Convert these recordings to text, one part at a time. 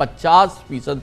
50%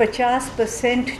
50%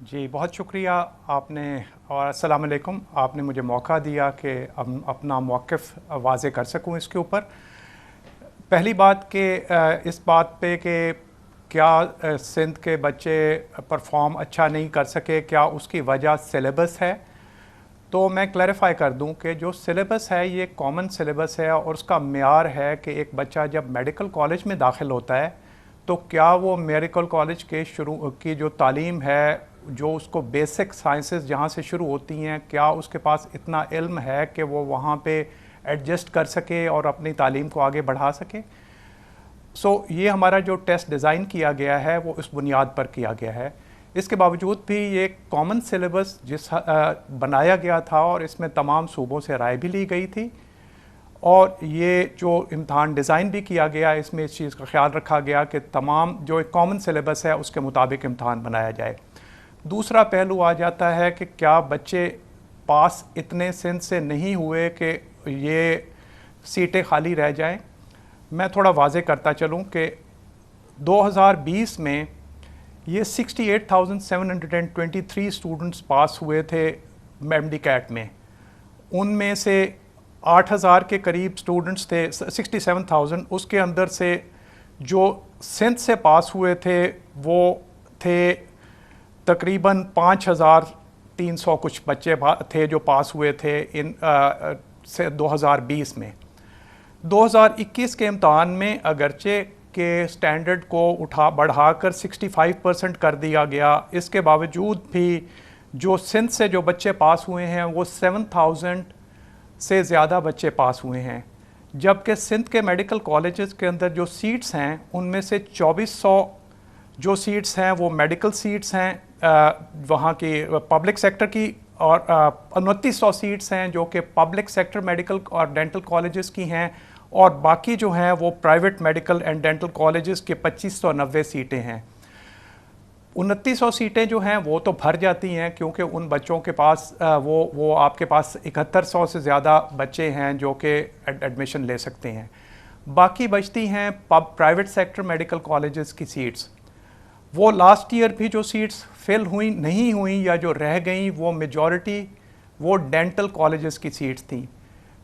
جی بہت شکریہ آپ نے، اور السلام علیکم، آپ نے مجھے موقع دیا کہ اپنا موقف واضح کر سکوں اس کے اوپر۔ پہلی بات کہ اس بات پہ کہ کیا سندھ کے بچے پرفارم اچھا نہیں کر سکے، کیا اس کی وجہ سلیبس ہے، تو میں کلیریفائی کر دوں کہ جو سلیبس ہے یہ کامن سلیبس ہے، اور اس کا معیار ہے کہ ایک بچہ جب میڈیکل کالج میں داخل ہوتا ہے تو کیا وہ میڈیکل کالج کے شروع کی جو تعلیم ہے، جو اس کو بیسک سائنسز جہاں سے شروع ہوتی ہیں، کیا اس کے پاس اتنا علم ہے کہ وہ وہاں پہ ایڈجسٹ کر سکے اور اپنی تعلیم کو آگے بڑھا سکے۔ یہ ہمارا جو ٹیسٹ ڈیزائن کیا گیا ہے وہ اس بنیاد پر کیا گیا ہے۔ اس کے باوجود بھی یہ کامن سلیبس بنایا گیا تھا، اور اس میں تمام صوبوں سے رائے بھی لی گئی تھی، اور یہ جو امتحان ڈیزائن بھی کیا گیا اس میں اس چیز کا خیال رکھا گیا کہ تمام جو ایک کامن سلیبس ہے اس کے مطابق امتحان بنایا جائے۔ دوسرا پہلو آ جاتا ہے کہ کیا بچے پاس اتنے سندھ سے نہیں ہوئے کہ یہ سیٹیں خالی رہ جائیں۔ میں تھوڑا واضح کرتا چلوں کہ 2020 میں یہ 68,723 اسٹوڈنٹس پاس ہوئے تھے ایم ڈی کیٹ میں، ان میں سے 8,000 کے قریب اسٹوڈنٹس تھے، 67,000، اس کے اندر سے جو سندھ سے پاس ہوئے تھے وہ تھے تقریباً 5,300 کچھ بچے تھے جو پاس ہوئے تھے ان 2020 میں۔ 2021 کے امتحان میں اگرچہ کہ سٹینڈرڈ کو بڑھا کر 65% کر دیا گیا، اس کے باوجود بھی جو سندھ سے جو بچے پاس ہوئے ہیں وہ 7,000 سے زیادہ بچے پاس ہوئے ہیں، جبکہ سندھ کے میڈیکل کالجز کے اندر جو سیٹس ہیں ان میں سے 2,400 جو سیٹس ہیں وہ میڈیکل سیٹس ہیں وہاں کی پبلک سیکٹر کی، اور 2,900 سیٹس ہیں جو کہ پبلک سیکٹر میڈیکل اور ڈینٹل کالجز کی ہیں، اور باقی جو ہیں وہ private medical and dental colleges کے 2,590 سیٹیں ہیں۔ 2,900 سیٹیں جو ہیں وہ تو بھر جاتی ہیں کیونکہ ان بچوں کے پاس وہ آپ کے پاس 7100 سے زیادہ بچے ہیں جو کہ ایڈمیشن لے سکتے ہیں۔ باقی بچتی ہیں پرائیویٹ سیکٹر میڈیکل کالجز کی سیٹس، وہ لاسٹ ایئر بھی جو سیٹس فل ہوئیں نہیں ہوئیں یا جو رہ گئیں وہ میجورٹی وہ ڈینٹل کالجز کی سیٹس تھیں۔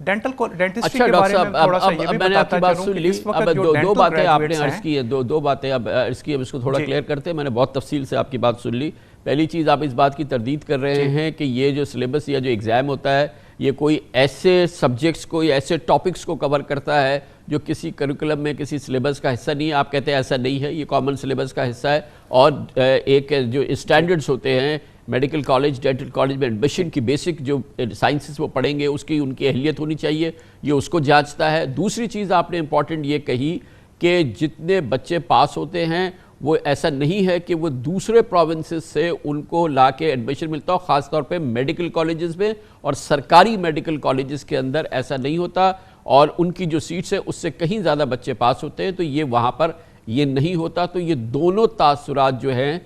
ڈینٹسٹری کے بارے میں تھوڑا سا یہ بھی بتاتا چلوں کہ اس وقت جو دو باتیں آپ نے عرض کی ہیں، دو باتیں اب عرض کی، اب اس کو تھوڑا کلیئر کرتے ہیں۔ میں نے بہت تفصیل سے آپ کی بات سن لی۔ پہلی چیز، آپ اس بات کی تردید کر رہے ہیں کہ یہ جو سلیبس یا جو ایگزام ہوتا ہے یہ کوئی ایسے سبجیکٹس کو یا ایسے ٹاپکس کو کور کرتا ہے جو کسی کریکولم میں کسی سلیبس کا حصہ نہیں ہے۔ آپ کہتے ہیں ایسا نہیں ہے، یہ کامن سلیبس کا حصہ ہے، اور ایک جو اسٹینڈرڈز ہوتے ہیں میڈیکل کالج ڈینٹل کالج میں ایڈمیشن کی بیسک جو سائنسز وہ پڑھیں گے اس کی ان کی اہلیت ہونی چاہیے، یہ اس کو جانچتا ہے۔ دوسری چیز آپ نے امپورٹنٹ یہ کہی کہ جتنے بچے پاس ہوتے ہیں وہ ایسا نہیں ہے کہ وہ دوسرے پروونسز سے ان کو لا کے ایڈمیشن ملتا ہو، خاص طور پہ میڈیکل کالجز میں اور سرکاری میڈیکل کالجز کے اندر ایسا نہیں ہوتا، اور ان کی جو سیٹس ہیں اس سے کہیں زیادہ بچے پاس ہوتے ہیں، تو یہ وہاں پر یہ نہیں ہوتا۔ تو یہ دونوں تاثرات جو ہیں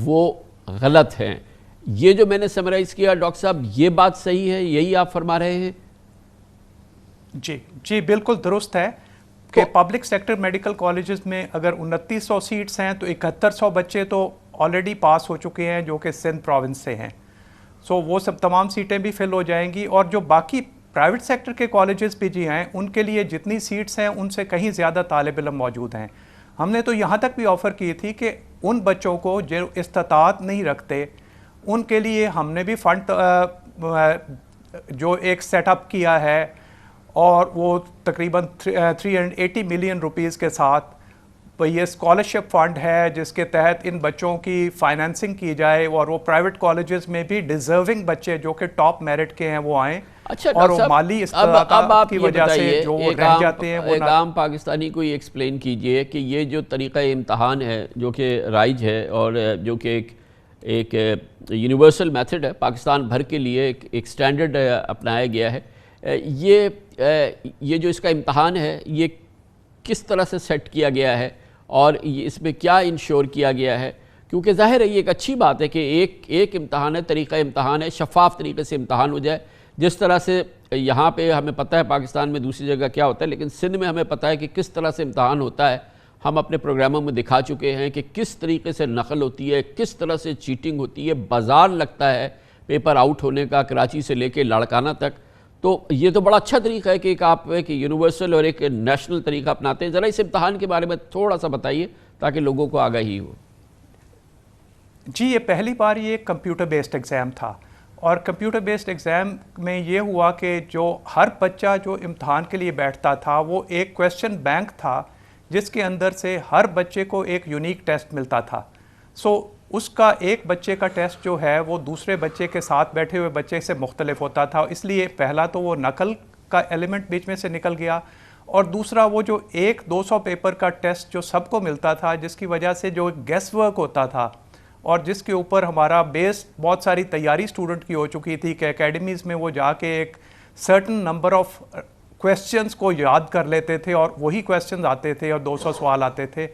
وہ غلط ہیں۔ یہ جو میں نے سمرائز کیا ڈاکٹر صاحب، یہ بات صحیح ہے، یہی آپ فرما رہے ہیں؟ جی بالکل درست ہے کہ پبلک سیکٹر میڈیکل کالجز میں اگر 2,900 سیٹس ہیں تو 7,100 بچے تو آلریڈی پاس ہو چکے ہیں جو کہ سندھ پروونس سے ہیں، وہ سب تمام سیٹیں بھی فل ہو جائیں گی، اور جو باقی پرائیویٹ سیکٹر کے کالجز بھی جی ہیں ان کے لیے جتنی سیٹس ہیں ان سے کہیں زیادہ طالب علم موجود ہیں۔ ہم نے تو یہاں تک بھی آفر کی تھی کہ ان بچوں کو جو استطاعت نہیں رکھتے ان کے لیے ہم نے بھی فنڈ جو ایک سیٹ اپ کیا ہے، اور وہ تقریباً 380 ملین روپیز کے ساتھ یہ اسکالرشپ فنڈ ہے جس کے تحت ان بچوں کی فائنینسنگ کی جائے، اور وہ پرائیویٹ کالجز میں بھی ڈیزرونگ بچے جو کہ ٹاپ میرٹ کے ہیں وہ آئیں، اور وہ مالی استطاعت کی وجہ سے جو وہ رہ جاتے ہیں۔ ایک عام پاکستانی کو یہ ایکسپلین کیجئے کہ یہ جو طریقہ امتحان ہے جو کہ رائج ہے اور جو کہ ایک یونیورسل میتھڈ ہے پاکستان بھر کے لیے، ایک سٹینڈرڈ اپنایا گیا ہے، یہ جو اس کا امتحان ہے یہ کس طرح سے سیٹ کیا گیا ہے اور اس میں کیا انشور کیا گیا ہے؟ کیونکہ ظاہر ہے یہ ایک اچھی بات ہے کہ ایک امتحان ہے، طریقہ امتحان ہے، شفاف طریقے سے امتحان ہو جائے، جس طرح سے یہاں پہ ہمیں پتہ ہے پاکستان میں دوسری جگہ کیا ہوتا ہے، لیکن سندھ میں ہمیں پتہ ہے کہ کس طرح سے امتحان ہوتا ہے۔ ہم اپنے پروگراموں میں دکھا چکے ہیں کہ کس طریقے سے نقل ہوتی ہے، کس طرح سے چیٹنگ ہوتی ہے، بازار لگتا ہے پیپر آؤٹ ہونے کا کراچی سے لے کے لاڑکانہ تک. تو یہ تو بڑا اچھا طریقہ ہے کہ ایک آپ ایک یونیورسل اور ایک نیشنل طریقہ اپناتے ہیں. ذرا اس امتحان کے بارے میں تھوڑا سا بتائیے تاکہ لوگوں کو آگاہی ہو. جی یہ پہلی بار یہ ایک کمپیوٹر بیسڈ ایگزام تھا، اور کمپیوٹر بیسڈ ایگزام میں یہ ہوا کہ جو ہر بچہ جو امتحان کے لیے بیٹھتا تھا وہ ایک کویسچن بینک تھا جس کے اندر سے ہر بچے کو ایک یونیک ٹیسٹ ملتا تھا. سو اس کا ایک بچے کا ٹیسٹ جو ہے وہ دوسرے بچے کے ساتھ بیٹھے ہوئے بچے سے مختلف ہوتا تھا. اس لیے پہلا تو وہ نقل کا ایلیمنٹ بیچ میں سے نکل گیا، اور دوسرا وہ جو 200 پیپر کا ٹیسٹ جو سب کو ملتا تھا جس کی وجہ سے جو گیس ورک ہوتا تھا اور جس کے اوپر ہمارا بیس بہت ساری تیاری اسٹوڈنٹ کی ہو چکی تھی کہ اکیڈمیز میں وہ جا کے ایک سرٹن نمبر آف کویسچنز کو یاد کر لیتے تھے اور وہی کویسچنز آتے تھے اور 200 سوال آتے تھے.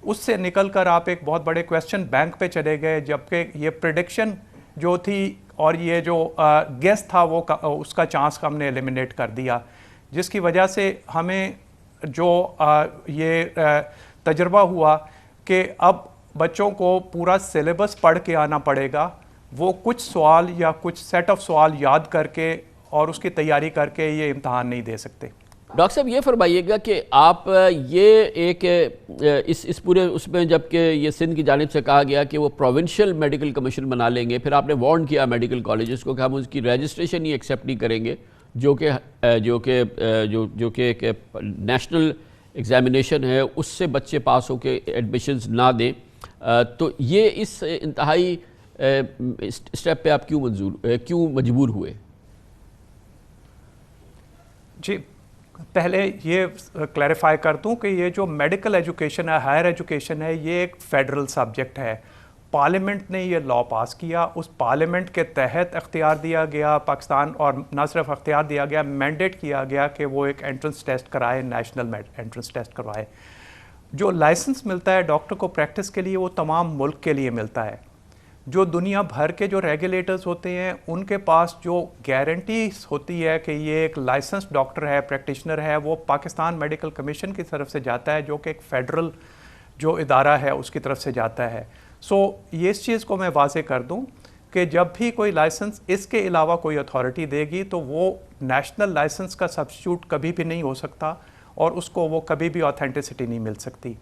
اس سے نکل کر آپ ایک بہت بڑے کویسچن بینک پہ چلے گئے، جبکہ یہ پریڈکشن جو تھی اور یہ جو گیس تھا وہ اس کا چانس ہم نے ایلیمنیٹ کر دیا، جس کی وجہ سے ہمیں جو یہ تجربہ ہوا کہ اب بچوں کو پورا سلیبس پڑھ کے آنا پڑے گا، وہ کچھ سوال یا کچھ سیٹ آف سوال یاد کر کے اور اس کی تیاری کر کے یہ امتحان نہیں دے سکتے. ڈاکٹر صاحب یہ فرمائیے گا کہ آپ یہ ایک اس پورے اس میں جب کہ یہ سندھ کی جانب سے کہا گیا کہ وہ پروونشل میڈیکل کمیشن بنا لیں گے، پھر آپ نے وارن کیا میڈیکل کالجز کو کہ ہم اس کی رجسٹریشن ہی ایکسیپٹ نہیں کریں گے جو کہ ایک نیشنل ایگزامینیشن ہے اس سے بچے پاس ہو کے ایڈمیشنز نہ دیں. تو یہ اس انتہائی اسٹیپ پہ آپ کیوں مجبور ہوئے؟ جی پہلے یہ کلیریفائی کر دوں کہ یہ جو میڈیکل ایجوکیشن ہے، ہائر ایجوکیشن ہے، یہ ایک فیڈرل سبجیکٹ ہے. پارلیمنٹ نے یہ لاء پاس کیا، اس پارلیمنٹ کے تحت اختیار دیا گیا پاکستان، اور نہ صرف اختیار دیا گیا، مینڈیٹ کیا گیا کہ وہ ایک انٹرنس ٹیسٹ کرائے، نیشنل انٹرنس ٹیسٹ کروائے. جو لائسنس ملتا ہے ڈاکٹر کو پریکٹس کے لیے وہ تمام ملک کے لیے ملتا ہے. جو دنیا بھر کے جو ریگولیٹرز ہوتے ہیں ان کے پاس جو گارنٹیز ہوتی ہے کہ یہ ایک لائسنس ڈاکٹر ہے، پریکٹیشنر ہے، وہ پاکستان میڈیکل کمیشن کی طرف سے جاتا ہے جو کہ ایک فیڈرل جو ادارہ ہے اس کی طرف سے جاتا ہے. سو یہ اس چیز کو میں واضح کر دوں کہ جب بھی کوئی لائسنس اس کے علاوہ کوئی اتھارٹی دے گی تو وہ نیشنل لائسنس کا سبسٹیوٹ کبھی بھی نہیں ہو سکتا اور اس کو وہ کبھی بھی آتھینٹسٹی نہیں مل سکتی.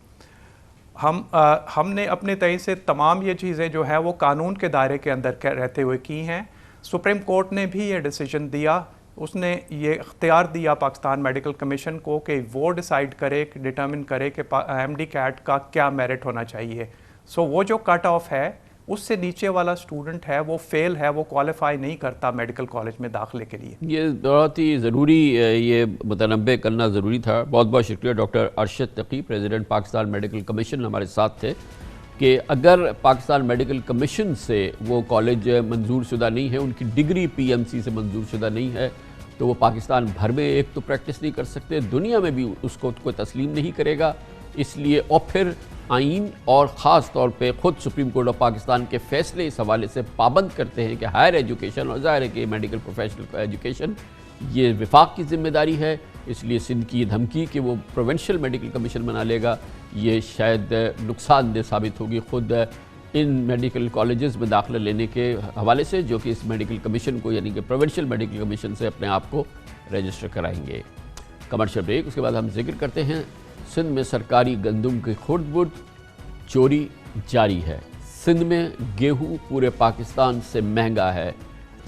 ہم نے اپنے طرح سے تمام یہ چیزیں جو ہیں وہ قانون کے دائرے کے اندر رہتے ہوئے کی ہیں. سپریم کورٹ نے بھی یہ ڈیسیجن دیا، اس نے یہ اختیار دیا پاکستان میڈیکل کمیشن کو کہ وہ ڈیسائیڈ کرے، ڈٹرمن کرے کہ ایم ڈی کیٹ کا کیا میرٹ ہونا چاہیے. سو وہ جو کٹ آف ہے اس سے نیچے والا اسٹوڈنٹ ہے وہ فیل ہے، وہ کوالیفائی نہیں کرتا میڈیکل کالج میں داخلے کے لیے. یہ بہت ہی ضروری یہ متنبع کرنا ضروری تھا. بہت بہت شکریہ doctor Arshad Taqi, president Pakistan medical commission ہمارے ساتھ تھے. کہ اگر پاکستان میڈیکل کمیشن سے وہ کالج منظور شدہ نہیں ہے، ان کی ڈگری پی ایم سی سے منظور شدہ نہیں ہے، تو وہ پاکستان بھر میں ایک تو پریکٹس نہیں کر سکتے، دنیا میں بھی اس کو کوئی تسلیم نہیں کرے گا. اس لیے اور پھر آئین اور خاص طور پہ خود سپریم کورٹ آف پاکستان کے فیصلے اس حوالے سے پابند کرتے ہیں کہ ہائر ایجوکیشن اور ظاہر ہے کہ میڈیکل پروفیشنل ایجوکیشن یہ وفاق کی ذمہ داری ہے. اس لیے سندھ کی دھمکی کہ وہ پروونشل میڈیکل کمیشن بنا لے گا یہ شاید نقصان دہ ثابت ہوگی خود ان میڈیکل کالجز میں داخلہ لینے کے حوالے سے، جو کہ اس میڈیکل کمیشن کو یعنی کہ پروونشل میڈیکل کمیشن سے اپنے آپ کو رجسٹر کرائیں گے. کمرشل بریک، اس کے بعد ہم ذکر کرتے ہیں سندھ میں سرکاری گندم کی خرد برد چوری جاری ہے. سندھ میں گیہوں پورے پاکستان سے مہنگا ہے.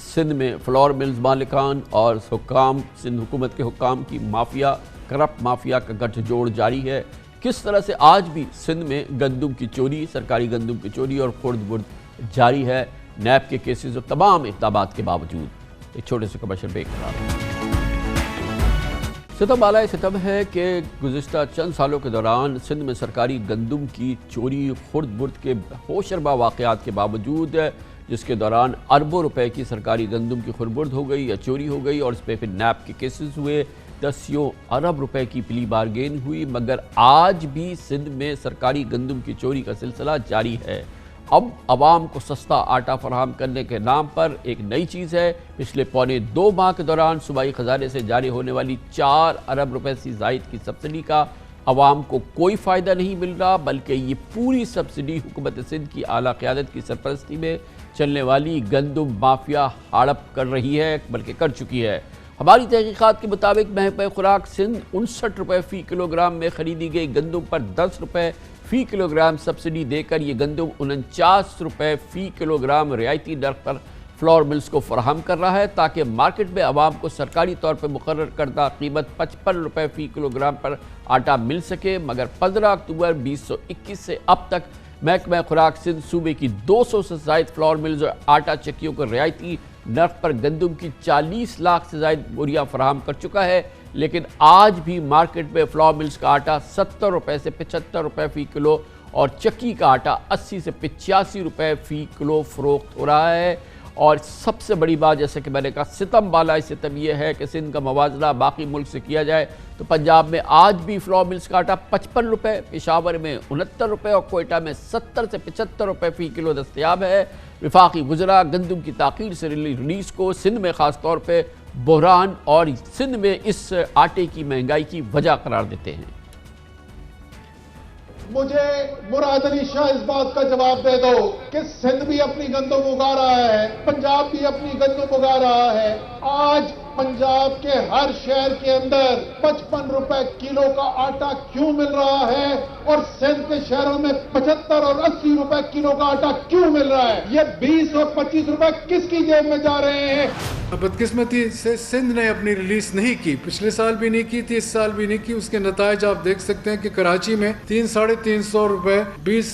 سندھ میں فلور ملز مالکان اور حکام، سندھ حکومت کے حکام کی مافیا، کرپٹ مافیا کا گٹھ جوڑ جاری ہے. کس طرح سے آج بھی سندھ میں گندم کی چوری، سرکاری گندم کی چوری اور خرد برد جاری ہے نیب کے کیسز اور تمام اقدامات کے باوجود. ایک چھوٹے سے کمرشل بریک کرا. ستم بالائے ستم ہے کہ گزشتہ چند سالوں کے دوران سندھ میں سرکاری گندم کی چوری، خرد برد کے ہوشربا واقعات کے باوجود، جس کے دوران اربوں روپے کی سرکاری گندم کی خرد برد ہو گئی یا چوری ہو گئی اور اس پہ پھر نیب کے کیسز ہوئے، 10 ارب روپے کی پلی بارگین ہوئی، مگر آج بھی سندھ میں سرکاری گندم کی چوری کا سلسلہ جاری ہے. اب عوام کو سستا آٹا فراہم کرنے کے نام پر ایک نئی چیز ہے. پچھلے پونے 2 ماہ کے دوران صوبائی خزانے سے جاری ہونے والی 4 ارب روپے سے زائد کی سبسڈی کا عوام کو کوئی فائدہ نہیں مل رہا، بلکہ یہ پوری سبسڈی حکومت سندھ کی اعلیٰ قیادت کی سرپرستی میں چلنے والی گندم مافیا ہڑپ کر رہی ہے، بلکہ کر چکی ہے۔ ہماری تحقیقات کے مطابق محکمہ خوراک سندھ 59 روپے فی کلو گرام میں خریدی گئی گندم پر 10 روپے فی کلو گرام سبسڈی دے کر یہ گندم 49 روپے فی کلو گرام رعایتی نرخ پر فلور ملز کو فراہم کر رہا ہے، تاکہ مارکیٹ میں عوام کو سرکاری طور پر مقرر کردہ قیمت 55 روپے فی کلو گرام پر آٹا مل سکے۔ مگر 15 اکتوبر 2021 سے اب تک محکمہ خوراک سندھ صوبے کی 200 سے زائد فلور ملز اور آٹا چکیوں کو رعایتی نرخ پر گندم کی 40 لاکھ سے زائد بوریاں فراہم کر چکا ہے، لیکن آج بھی مارکیٹ میں فلور ملز کا آٹا 70 روپے سے 75 روپے فی کلو اور چکی کا آٹا 80 سے 85 روپے فی کلو فروخت ہو رہا ہے۔ اور سب سے بڑی بات، جیسے کہ میں نے کہا، ستم بالائے ستم یہ ہے کہ سندھ کا موازنہ باقی ملک سے کیا جائے تو پنجاب میں آج بھی فلور ملز کا آٹا 55 روپے، پشاور میں 69 روپے اور کوئٹہ میں 70 سے 75 روپے فی کلو دستیاب ہے۔ وفاقی وزراء گندم کی تاخیر سے ریلیز کو سندھ میں خاص طور پہ بحران اور سندھ میں اس آٹے کی مہنگائی کی وجہ قرار دیتے ہیں۔ مجھے مراد علی شاہ اس بات کا جواب دے دو کہ سندھ بھی اپنی گندم اگا رہا ہے، پنجاب بھی اپنی گندم اگا رہا ہے۔ آج پنجاب کے ہر شہر کے اندر 55 روپے کلو کا آٹا کیوں مل رہا ہے اور سندھ کے شہروں میں 75 اور 80 روپے کلو کا آٹا کیوں مل رہا ہے؟ یہ 20 اور 25 روپے کس کی جیب میں جا رہے ہیں؟ بدقسمتی سے سندھ نے اپنی ریلیز نہیں کی، پچھلے سال بھی نہیں کی تھی، اس سال بھی نہیں کی۔ اس کے نتائج آپ دیکھ سکتے ہیں کہ کراچی میں 300-350 روپے 20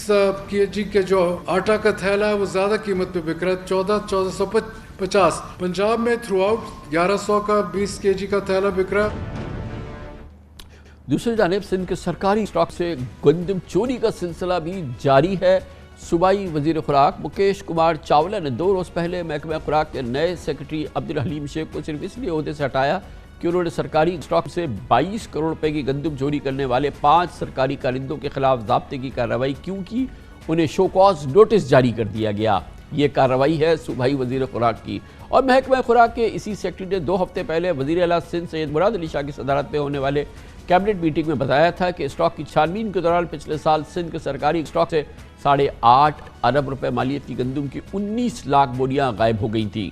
kg کے جو آٹا کا تھیلا ہے وہ زیادہ قیمت پہ بک رہا ہے، 1450۔ پنجاب میں تھرو آؤٹ 1100 کا 20 kg کا تھیلا بک رہا ہے۔ دوسری جانب سندھ کے سرکاری اسٹاک سے گندم چوری کا سلسلہ بھی جاری ہے۔ صوبائی وزیر خوراک مکیش کمار چاولہ نے 2 روز پہلے محکمہ خوراک کے نئے سیکرٹری عبدالحلیم شیخ کو صرف اس لیے عہدے سے ہٹایا کہ انہوں نے سرکاری اسٹاک سے 22 کروڑ روپے کی گندم چوری کرنے والے 5 سرکاری کارندوں کے خلاف ضابطے کی کارروائی کیوں کی، انہیں شو کاز نوٹس جاری کر دیا گیا۔ یہ کارروائی ہے صوبائی وزیر خوراک کی۔ اور محکمہ خوراک کے اسی سیکرٹری نے 2 ہفتے پہلے وزیر اعلیٰ سندھ سید مراد علی شاہ کی صدارت میں ہونے والے کیبنٹ میٹنگ میں بتایا تھا کہ اسٹاک کی چھانبین کے دوران پچھلے سال سندھ کے سرکاری اسٹاک سے 8.5 ارب روپے مالیت کی گندم کی 19 لاکھ بوریاں غائب ہو گئی تھیں۔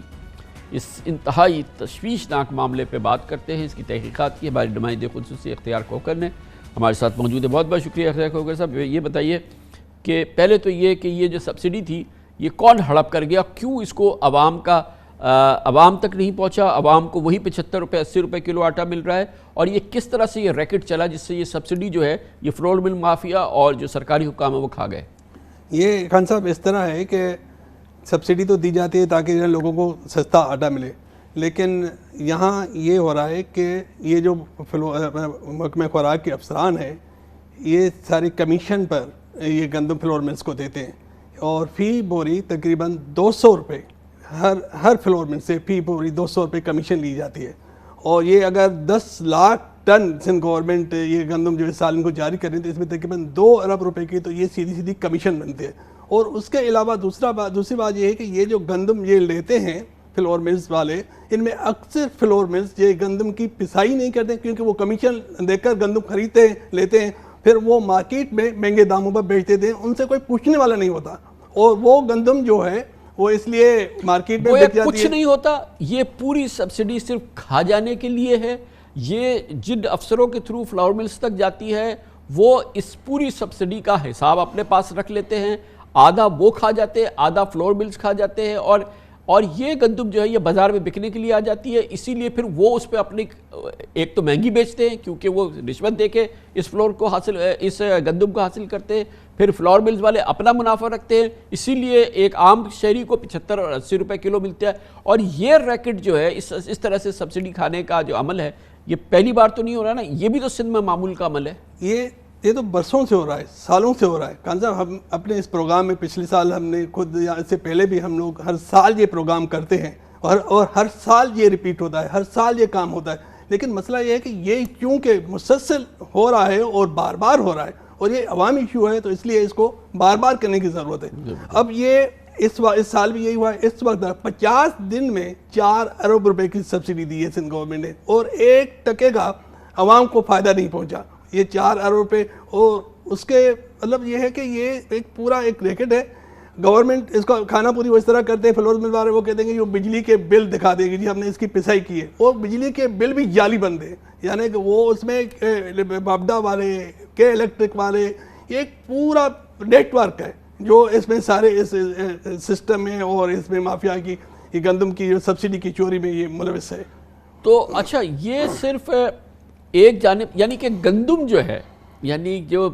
اس انتہائی تشویشناک معاملے پہ بات کرتے ہیں، اس کی تحقیقات کی ہمارے نمائندے خصوصی اختیار کھوکر نے ہمارے ساتھ موجود ہے۔ بہت بہت شکریہ اختیار کھوکر صاحب۔ یہ بتائیے کہ پہلے تو یہ کہ یہ جو سبسڈی تھی یہ کون ہڑپ کر گیا، کیوں اس کو عوام تک نہیں پہنچا، عوام کو وہی 75 روپے 80 روپے کلو آٹا مل رہا ہے، اور یہ کس طرح سے یہ ریکٹ چلا جس سے یہ سبسڈی جو ہے یہ فلور مل مافیا اور جو سرکاری حکام ہے وہ کھا گئے؟ یہ خان صاحب اس طرح ہے کہ سبسڈی تو دی جاتی ہے تاکہ لوگوں کو سستا آٹا ملے، لیکن یہاں یہ ہو رہا ہے کہ یہ جو محکمہ خوراک کے افسران ہیں یہ ساری کمیشن پر یہ گندم فلور ملز کو دیتے ہیں، اور فی بوری تقریباً 200 روپے ہر فلور مل سے فی بوری 200 روپے کمیشن لی جاتی ہے۔ اور یہ اگر 10 لاکھ ٹن سندھ گورنمنٹ یہ گندم جو اس سال ان کو جاری کر رہی ہے تو اس میں تقریباً 2 ارب روپے کی تو یہ سیدھی کمیشن بنتے ہیں۔ اور اس کے علاوہ دوسری بات یہ ہے کہ یہ جو گندم یہ لیتے ہیں فلور ملز والے، ان میں اکثر فلور ملز یہ گندم کی پسائی نہیں کرتے کیونکہ وہ کمیشن دے کر گندم خریدتے ہیں، لیتے ہیں، پھر وہ مارکیٹ میں مہنگے داموں پر بیچ دیتے ہیں، ان سے کوئی پوچھنے والا نہیں ہوتا، اور وہ گندم جو ہے وہ اس لیے مارکیٹ میں بک جاتی ہے۔ کچھ نہیں ہوتا، یہ پوری سبسڈی صرف کھا جانے کے لیے ہے۔ یہ جن افسروں کے تھرو فلاور ملز تک جاتی ہے وہ اس پوری سبسڈی کا حساب اپنے پاس رکھ لیتے ہیں، آدھا وہ کھا جاتے ہیں، آدھا فلور ملز کھا جاتے ہیں، اور یہ گندم جو ہے یہ بازار میں بکنے کے لیے آ جاتی ہے، اسی لیے پھر وہ اس پہ اپنی ایک تو مہنگی بیچتے ہیں کیونکہ وہ رشوت دے کے اس گندم کو حاصل کرتے ہیں، پھر فلور ملز والے اپنا منافع رکھتے ہیں، اسی لیے ایک عام شہری کو 75 اور 80 روپے کلو ملتا ہے۔ اور یہ ریکٹ جو ہے اس طرح سے سبسڈی کھانے کا جو عمل ہے یہ پہلی بار تو نہیں ہو رہا نا، یہ بھی تو سندھ میں معمول کا عمل ہے۔ یہ تو برسوں سے ہو رہا ہے، سالوں سے ہو رہا ہے۔ خان صاحب ہم اپنے اس پروگرام میں پچھلے سال ہم نے خود یا اس سے پہلے بھی ہم لوگ ہر سال یہ پروگرام کرتے ہیں، اور ہر سال یہ ریپیٹ ہوتا ہے، ہر سال یہ کام ہوتا ہے، لیکن مسئلہ یہ ہے کہ یہ کیونکہ مسلسل ہو رہا ہے اور بار بار ہو رہا ہے اور یہ عوامی ایشو ہے تو اس لیے اس کو بار بار کرنے کی ضرورت ہے۔ اب یہ اس سال بھی یہی ہوا ہے، اس وقت 50 دن میں 4 ارب روپے کی سبسڈی دی ہے سندھ گورنمنٹ نے، اور 1 ٹکے کا عوام کو فائدہ نہیں پہنچا۔ یہ 4 ارب روپے، اور اس کے مطلب یہ ہے کہ یہ ایک پورا ایک ریکٹ ہے. گورنمنٹ اس کو کھانا پوری وہ اس طرح کرتے ہیں، فلور مل والے وہ کہتے ہیں کہ جو بجلی کے بل دکھا دے گی جی ہم نے اس کی پسائی کی ہے، اور بجلی کے بل بھی جعلی بندے ہیں، یعنی کہ وہ اس میں بابڈا والے کے الیکٹرک والے، یہ ایک پورا نیٹ ورک ہے جو اس میں سارے اس سسٹم میں اور اس میں مافیا کی یہ گندم کی جو سبسڈی کی چوری میں یہ ملوث ہے. تو اچھا یہ صرف ایک جانب، یعنی کہ گندم جو ہے، یعنی جو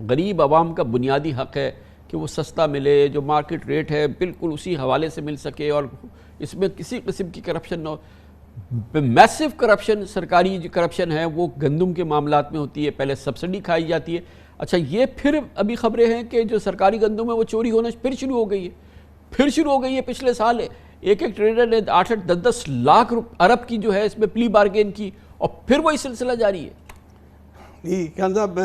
غریب عوام کا بنیادی حق ہے کہ وہ سستا ملے، جو مارکیٹ ریٹ ہے بالکل اسی حوالے سے مل سکے اور اس میں کسی قسم کی کرپشن نہ ہو. میسو کرپشن، سرکاری جو کرپشن ہے وہ گندم کے معاملات میں ہوتی ہے، پہلے سبسڈی کھائی جاتی ہے. اچھا یہ پھر ابھی خبریں ہیں کہ جو سرکاری گندم ہے وہ چوری ہونا پھر شروع ہو گئی ہے. پچھلے سال ایک ٹریڈر نے 8-10 لاکھ ارب کی جو ہے اس میں پلی بارگین کی، اور پھر وہی سلسلہ جاری ہے. جی خان صاحب،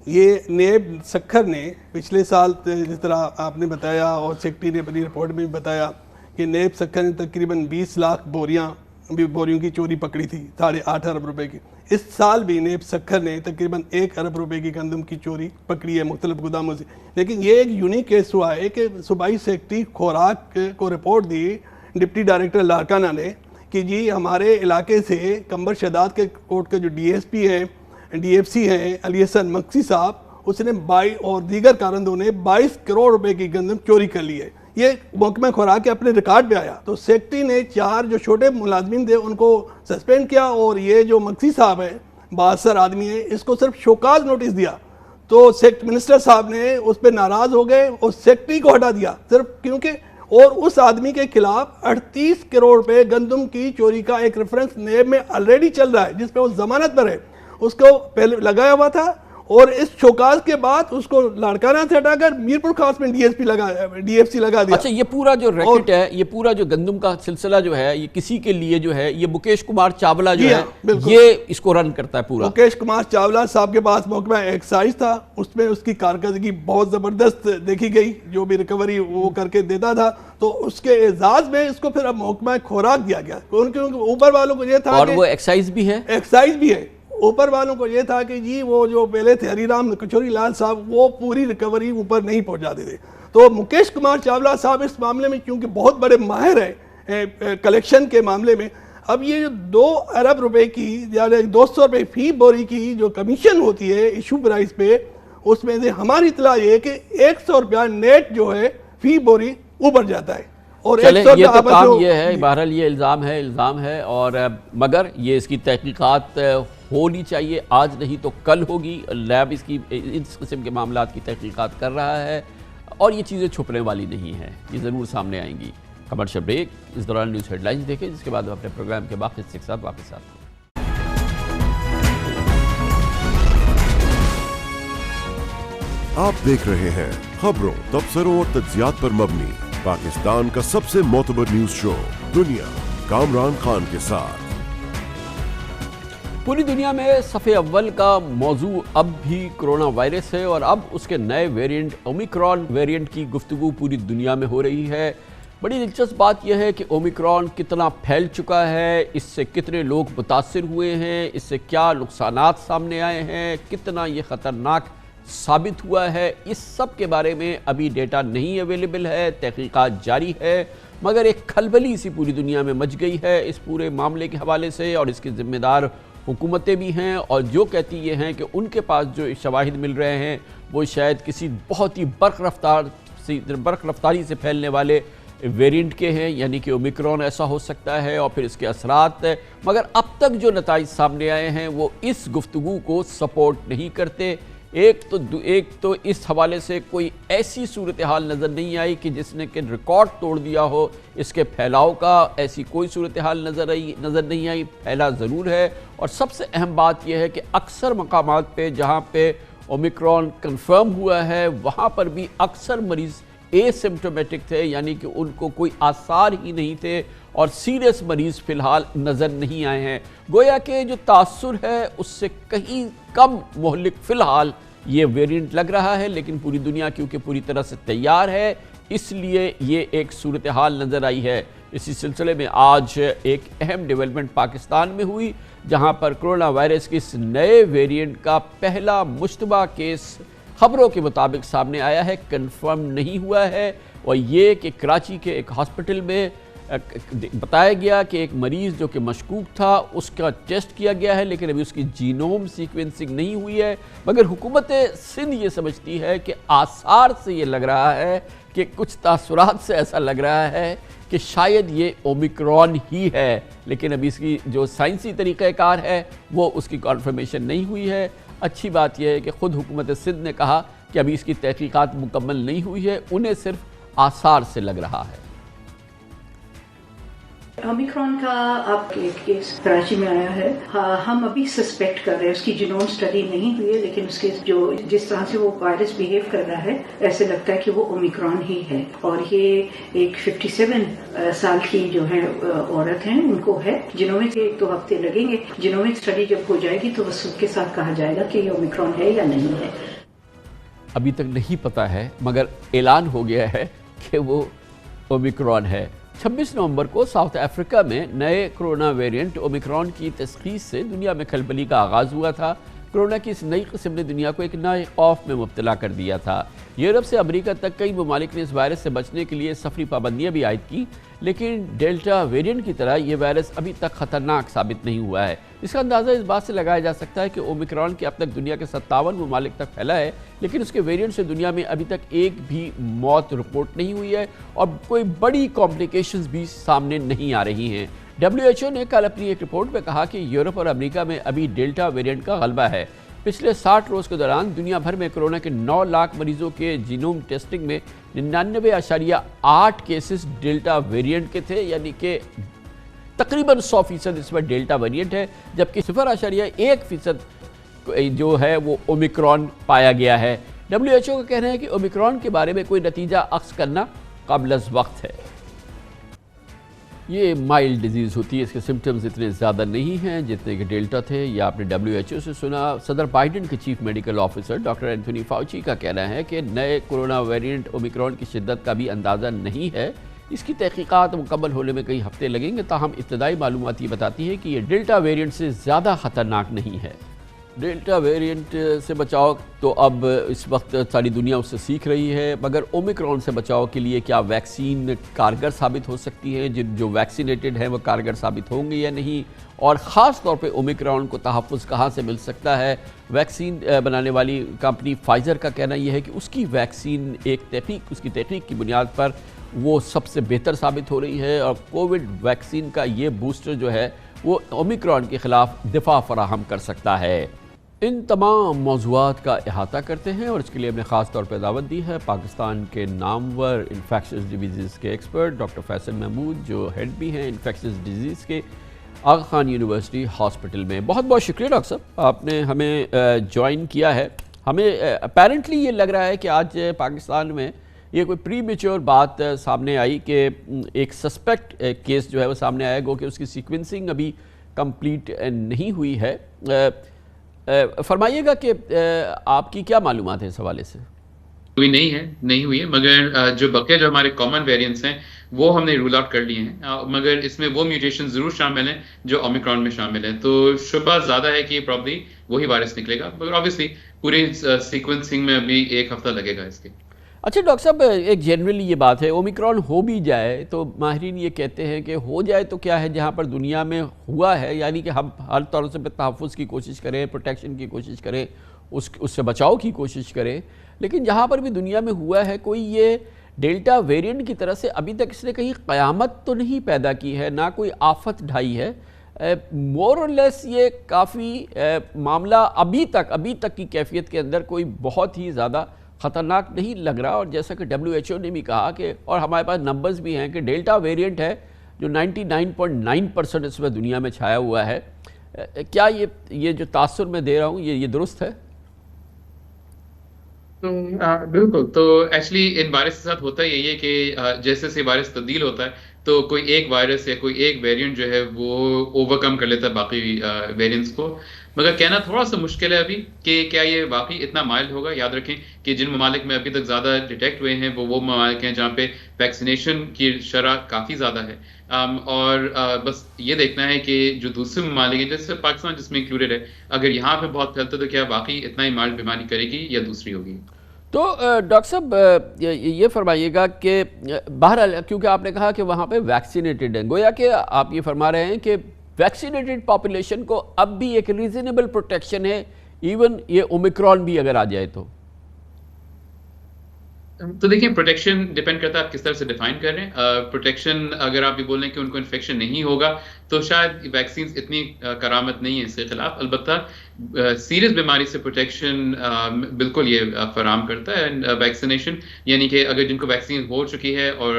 یہ نیب سکھر نے پچھلے سال جس طرح آپ نے بتایا اور سیکٹری نے اپنی رپورٹ میں بھی بتایا کہ نیب سکھر نے تقریباً 20 لاکھ بوریوں کی چوری پکڑی تھی، 8.5 ارب روپے کی. اس سال بھی نیب سکھر نے تقریباً 1 ارب روپے کی گندم کی چوری پکڑی ہے مختلف گوداموں سے. لیکن یہ ایک یونیک کیس ہوا ہے کہ صوبائی سیکٹری خوراک کو رپورٹ دی ڈپٹی ڈائریکٹر لاڑکانہ نے کہ جی ہمارے علاقے سے کمبر شہداد کے کوٹ کے جو ڈی ایس پی ہیں، ڈی ایف سی ہیں علی حسن مکسی صاحب، اس نے اور دیگر کارندوں نے 22 کروڑ روپے کی گندم چوری کر لی ہے. یہ محکمہ خوراک کے اپنے ریکارڈ پہ آیا. تو سیکٹری نے 4 جو چھوٹے ملازمین تھے ان کو سسپینڈ کیا، اور یہ جو مکسی صاحب ہے بااثر آدمی ہے، اس کو صرف شوکاز نوٹس دیا. تو منسٹر صاحب نے اس پہ ناراض ہو گئے اور سیکٹری کو ہٹا دیا صرف کیونکہ، اور اس آدمی کے خلاف 38 کروڑ روپے گندم کی چوری کا ایک ریفرنس نیب میں آلریڈی چل رہا ہے جس پہ وہ ضمانت پر ہے. اس کو پہلے لگایا ہوا تھا، اور اس شوکاز کے بعد اس کو لاڑکانہ سے ہٹا کر میرپور خاص میں ڈی ایف سی لگا دیا. اچھا یہ پورا جو ریکٹ ہے، یہ پورا جو گندم کا سلسلہ جو ہے، یہ کسی کے لیے جو ہے، یہ مکیش کمار چاولہ جو ہے یہ اس کو رن کرتا ہے پورا. مکیش کمار چاولہ صاحب کے پاس محکمہ ایکسائز تھا، اس میں اس کی کارکردگی بہت زبردست دیکھی گئی، جو بھی ریکوری وہ کر کے دیتا تھا. تو اس کے اعزاز میں اس کو پھر اب محکمہ خوراک دیا گیا، کیونکہ اوپر والوں کو یہ تھا، اور وہ ایکسائز بھی ہے، اوپر والوں کو یہ تھا کہ جی وہ جو پہلے تھے ہری رام کچوری لال صاحب، وہ پوری ریکوری اوپر نہیں پہنچاتے تھے. تو مکیش کمار چاولہ صاحب اس معاملے میں کیونکہ بہت بڑے ماہر ہیں کلیکشن کے معاملے میں، اب یہ جو 2 ارب روپے کی یعنی 200 روپے فی بوری کی جو کمیشن ہوتی ہے ایشو پرائز پہ، اس میں سے ہماری اطلاع یہ ہے کہ 100 روپیہ نیٹ جو ہے فی بوری اوپر جاتا ہے. اور چلیں یہ تو کام یہ ہے، بہرحال یہ الزام ہے، اور مگر یہ اس کی تحقیقات ہونی چاہیے، آج نہیں تو کل ہوگی. لیب اس قسم کے معاملات کی تحقیقات کر رہا ہے، اور یہ چیزیں چھپنے والی نہیں ہیں، یہ ضرور سامنے آئیں گی. کمرشل بریک، اس دوران نیوز ہیڈ لائنز دیکھیں، جس کے بعد ہم اپنے پروگرام کے باقی حصے کے ساتھ واپس آتے ہیں. آپ دیکھ رہے ہیں خبروں، تبصروں اور تجزیات پر مبنی پاکستان کا سب سے معتبر نیوز شو دنیا، کامران خان کے ساتھ. پوری دنیا میں صفحے اول کا موضوع اب بھی کرونا وائرس ہے، اور اب اس کے نئے ویریئنٹ اومیکرون ویریئنٹ کی گفتگو پوری دنیا میں ہو رہی ہے. بڑی دلچسپ بات یہ ہے کہ اومیکرون کتنا پھیل چکا ہے، اس سے کتنے لوگ متاثر ہوئے ہیں، اس سے کیا نقصانات سامنے آئے ہیں، کتنا یہ خطرناک ثابت ہوا ہے، اس سب کے بارے میں ابھی ڈیٹا نہیں اویلیبل ہے، تحقیقات جاری ہے. مگر ایک کھلبلی سی پوری دنیا میں مچ گئی ہے اس پورے معاملے کے حوالے سے، اور اس کے ذمہ دار حکومتیں بھی ہیں، اور جو کہتی یہ ہیں کہ ان کے پاس جو شواہد مل رہے ہیں وہ شاید کسی بہت ہی برق رفتاری سے پھیلنے والے ویریئنٹ کے ہیں، یعنی کہ اومیکرون ایسا ہو سکتا ہے، اور پھر اس کے اثرات. مگر اب تک جو نتائج سامنے آئے ہیں وہ اس گفتگو کو سپورٹ نہیں کرتے. ایک تو اس حوالے سے کوئی ایسی صورتحال نظر نہیں آئی کہ جس نے کہ ریکارڈ توڑ دیا ہو اس کے پھیلاؤ کا، ایسی کوئی صورتحال نظر نہیں آئی. پھیلا ضرور ہے، اور سب سے اہم بات یہ ہے کہ اکثر مقامات پہ جہاں پہ اومیکرون کنفرم ہوا ہے وہاں پر بھی اکثر مریض اے سمپٹومیٹک تھے، یعنی کہ ان کو کوئی آثار ہی نہیں تھے، اور سیریس مریض فی الحال نظر نہیں آئے ہیں. گویا کہ جو تاثر ہے اس سے کہیں کم مہلک فی الحال یہ ویریئنٹ لگ رہا ہے. لیکن پوری دنیا کیونکہ پوری طرح سے تیار ہے، اس لیے یہ ایک صورتحال نظر آئی ہے. اسی سلسلے میں آج ایک اہم ڈیولپمنٹ پاکستان میں ہوئی، جہاں پر کرونا وائرس کے اس نئے ویرینٹ کا پہلا مشتبہ کیس خبروں کے مطابق سامنے آیا ہے، کنفرم نہیں ہوا ہے، اور یہ کہ کراچی کے ایک ہاسپٹل میں بتایا گیا کہ ایک مریض جو کہ مشکوک تھا اس کا ٹیسٹ کیا گیا ہے، لیکن ابھی اس کی جینوم سیکوینسنگ نہیں ہوئی ہے، مگر حکومت سندھ یہ سمجھتی ہے کہ آثار سے یہ لگ رہا ہے کہ کچھ تاثرات سے ایسا لگ رہا ہے کہ شاید یہ اومیکرون ہی ہے، لیکن ابھی اس کی جو سائنسی طریقہ کار ہے وہ اس کی کنفرمیشن نہیں ہوئی ہے۔ اچھی بات یہ ہے کہ خود حکومت سندھ نے کہا کہ ابھی اس کی تحقیقات مکمل نہیں ہوئی ہے، انہیں صرف آثار سے لگ رہا ہے۔ اومیکرون کا اب ایک کیس کراچی میں آیا ہے، ہم ابھی سسپیکٹ کر رہے ہیں، اس کی جینوم سٹڈی نہیں ہوئی ہے، لیکن اس کے جس طرح سے وہ وائرس بہیو کر رہا ہے ایسے لگتا ہے کہ وہ اومیکرون ہی ہے، اور یہ ایک 57 سال کی جو ہے عورت ہیں، ان کو ہے۔ جینومک کے 2 ہفتے لگیں گے، جینومک سٹڈی جب ہو جائے گی تو اس کے ساتھ کہا جائے گا کہ یہ اومیکرون ہے یا نہیں ہے۔ ابھی تک نہیں پتا ہے، مگر اعلان ہو گیا ہے کہ وہ اومیکرون ہے۔ 26 نومبر کو ساؤتھ افریقہ میں نئے کرونا ویرینٹ اومیکرون کی تشخیص سے دنیا میں کھلبلی کا آغاز ہوا تھا۔ کرونا کی اس نئی قسم نے دنیا کو ایک نئے خوف میں مبتلا کر دیا تھا۔ یورپ سے امریکہ تک کئی ممالک نے اس وائرس سے بچنے کے لیے سفری پابندیاں بھی عائد کی، لیکن ڈیلٹا ویرینٹ کی طرح یہ وائرس ابھی تک خطرناک ثابت نہیں ہوا ہے۔ اس کا اندازہ اس بات سے لگایا جا سکتا ہے کہ اومیکرون کے اب تک دنیا کے 57 ممالک تک پھیلا ہے، لیکن اس کے ویرینٹ سے دنیا میں ابھی تک ایک بھی موت رپورٹ نہیں ہوئی ہے، اور کوئی بڑی کمپلیکیشنز بھی سامنے نہیں آ رہی ہیں۔ WHO نے کل اپنی ایک رپورٹ میں کہا کہ یورپ اور امریکہ میں ابھی ڈیلٹا ویرینٹ کا غلبہ ہے۔ پچھلے 60 روز کے دوران دنیا بھر میں کرونا کے 9 لاکھ مریضوں کے جینوم ٹیسٹنگ میں 99.8 کیسز ڈیلٹا ویرینٹ کے تھے، یعنی کہ تقریباً 100% اس میں ڈیلٹا ویرینٹ ہے، جبکہ 0.1% جو ہے وہ اومیکرون پایا گیا ہے۔ WHO کا کہنا ہے کہ اومیکرون کے بارے میں کوئی نتیجہ اخذ کرنا قبل از وقت ہے۔ یہ مائلڈ ڈیزیز ہوتی ہے، اس کے سمپٹمز اتنے زیادہ نہیں ہیں جتنے کہ ڈیلٹا تھے، یہ آپ نے WHO سے سنا۔ صدر بائیڈن کے chief medical officer doctor Anthony Fauci کا کہنا ہے کہ نئے کرونا ویرینٹ اومیکرون کی شدت کا بھی اندازہ نہیں ہے، اس کی تحقیقات مکمل ہونے میں کئی ہفتے لگیں گے، تاہم ابتدائی معلومات یہ بتاتی ہے کہ یہ ڈیلٹا ویرینٹ سے زیادہ خطرناک نہیں ہے۔ ڈیلٹا ویرینٹ سے بچاؤ تو اب اس وقت ساری دنیا اس سے سیکھ رہی ہے، مگر اومیکرون سے بچاؤ کے لیے کیا ویکسین کارگر ثابت ہو سکتی ہے؟ جو ویکسینیٹڈ ہیں وہ کارگر ثابت ہوں گے یا نہیں؟ اور خاص طور پہ اومیکرون کو تحفظ کہاں سے مل سکتا ہے؟ ویکسین بنانے والی کمپنی فائزر کا کہنا یہ ہے کہ اس کی ویکسین اس کی تحقیق کی بنیاد پر وہ سب سے بہتر ثابت ہو رہی ہے، اور کووڈ ویکسین کا یہ بوسٹر جو ہے وہ اومیکرون کے خلاف دفاع فراہم کر سکتا ہے۔ ان تمام موضوعات کا احاطہ کرتے ہیں، اور اس کے لیے ہم نے خاص طور پہ دعوت دی ہے پاکستان کے نامور انفیکشس ڈیزیز کے ایکسپرٹ ڈاکٹر فیصل محمود، جو ہیڈ بھی ہیں انفیکشس ڈیزیز کے آغا خان یونیورسٹی ہاسپٹل میں۔ بہت بہت شکریہ ڈاکٹر صاحب، آپ نے ہمیں جوائن کیا ہے۔ ہمیں اپیرنٹلی یہ لگ رہا ہے کہ آج پاکستان میں یہ کوئی پری میچور بات سامنے آئی کہ ایک سسپیکٹ کیس جو ہے وہ سامنے آیا گو کہ اس کی سیکوینسنگ ابھی کمپلیٹ نہیں ہوئی ہے۔ فرمائیے گا کہ آپ کی کیا معلومات ہیں اس حوالے سے؟ کوئی نہیں ہوئی ہے، مگر جو بقیہ جو ہمارے کامن ویریئنٹس ہیں وہ ہم نے رول آؤٹ کر لیے ہیں، مگر اس میں وہ میوٹیشن ضرور شامل ہیں جو اومیکرون میں شامل ہیں، تو شبہ زیادہ ہے کہ یہ پرابلی وہی وائرس نکلے گا، مگر آبویسلی پوری سیکوینسنگ میں ابھی ایک ہفتہ لگے گا اس کے۔ اچھا ڈاکٹر صاحب، ایک جنرلی یہ بات ہے، اومیکرون ہو بھی جائے تو ماہرین یہ کہتے ہیں کہ ہو جائے تو کیا ہے، جہاں پر دنیا میں ہوا ہے یعنی کہ ہم ہر طور سے تحفظ کی کوشش کریں، پروٹیکشن کی کوشش کریں، اس سے بچاؤ کی کوشش کریں، لیکن جہاں پر بھی دنیا میں ہوا ہے کوئی یہ ڈیلٹا ویرینٹ کی طرح سے ابھی تک اس نے کہیں قیامت تو نہیں پیدا کی ہے، نہ کوئی آفت ڈھائی ہے۔ مور اور لیس یہ کافی معاملہ ابھی تک کی کیفیت کے اندر کوئی بہت ہی زیادہ خطرناک نہیں لگ رہا، اور جیسا کہ WHO نے بھی کہا کہ، اور ہمارے پاس نمبرز بھی ہیں کہ ڈیلٹا ویرینٹ ہے جو 99.9% اس میں دنیا میں چھایا ہوا ہے۔ کیا یہ جو تاثر میں دے رہا ہوں یہ درست ہے؟ تو بالکل، تو ایکچولی ان وائرس کے ساتھ ہوتا یہی ہے کہ جیسے وائرس تبدیل ہوتا ہے تو کوئی ایک وائرس یا کوئی ایک ویریئنٹ جو ہے وہ اوورکم کر لیتا ہے باقی ویریئنٹس کو، مگر کہنا تھوڑا سا مشکل ہے ابھی کہ کیا یہ واقعی اتنا مائلڈ ہوگا. یاد رکھیں کہ جن ممالک میں ابھی تک زیادہ ڈیٹیکٹ ہوئے ہیں وہ ممالک ہیں جہاں پہ ویکسینیشن کی شرح کافی زیادہ ہے. اور بس یہ دیکھنا ہے کہ جو دوسرے ممالک ہیں جیسے پاکستان جس میں انکلوڈیڈ ہے، اگر یہاں پہ بہت پھیلتا تو کیا واقعی اتنا ہی مائلڈ بیماری کرے گی یا دوسری ہوگی. تو ڈاکٹر صاحب یہ فرمائیے گا کہ بہرحال کیونکہ آپ نے کہا کہ وہاں پہ ویکسینیٹڈ ہیں، گویا کہ آپ یہ فرما رہے ہیں کہ ویکسینیٹڈ پاپولیشن کو اب بھی ایک ریزنیبل پروٹیکشن ہے ایون یہ اومیکرون بھی اگر آ جائے تو دیکھیں پروٹیکشن ڈیپینڈ کرتا ہے آپ کس طرح سے ڈیفائن کر رہے ہیں. پروٹیکشن اگر آپ یہ بول رہے ہیں کہ ان کو انفیکشن نہیں ہوگا تو شاید ویکسینز اتنی کرامت نہیں ہے اس کے خلاف. البتہ سیریس بیماری سے پروٹیکشن بالکل یہ فراہم کرتا ہے ویکسینیشن، یعنی کہ اگر جن کو ویکسین ہو چکی ہے اور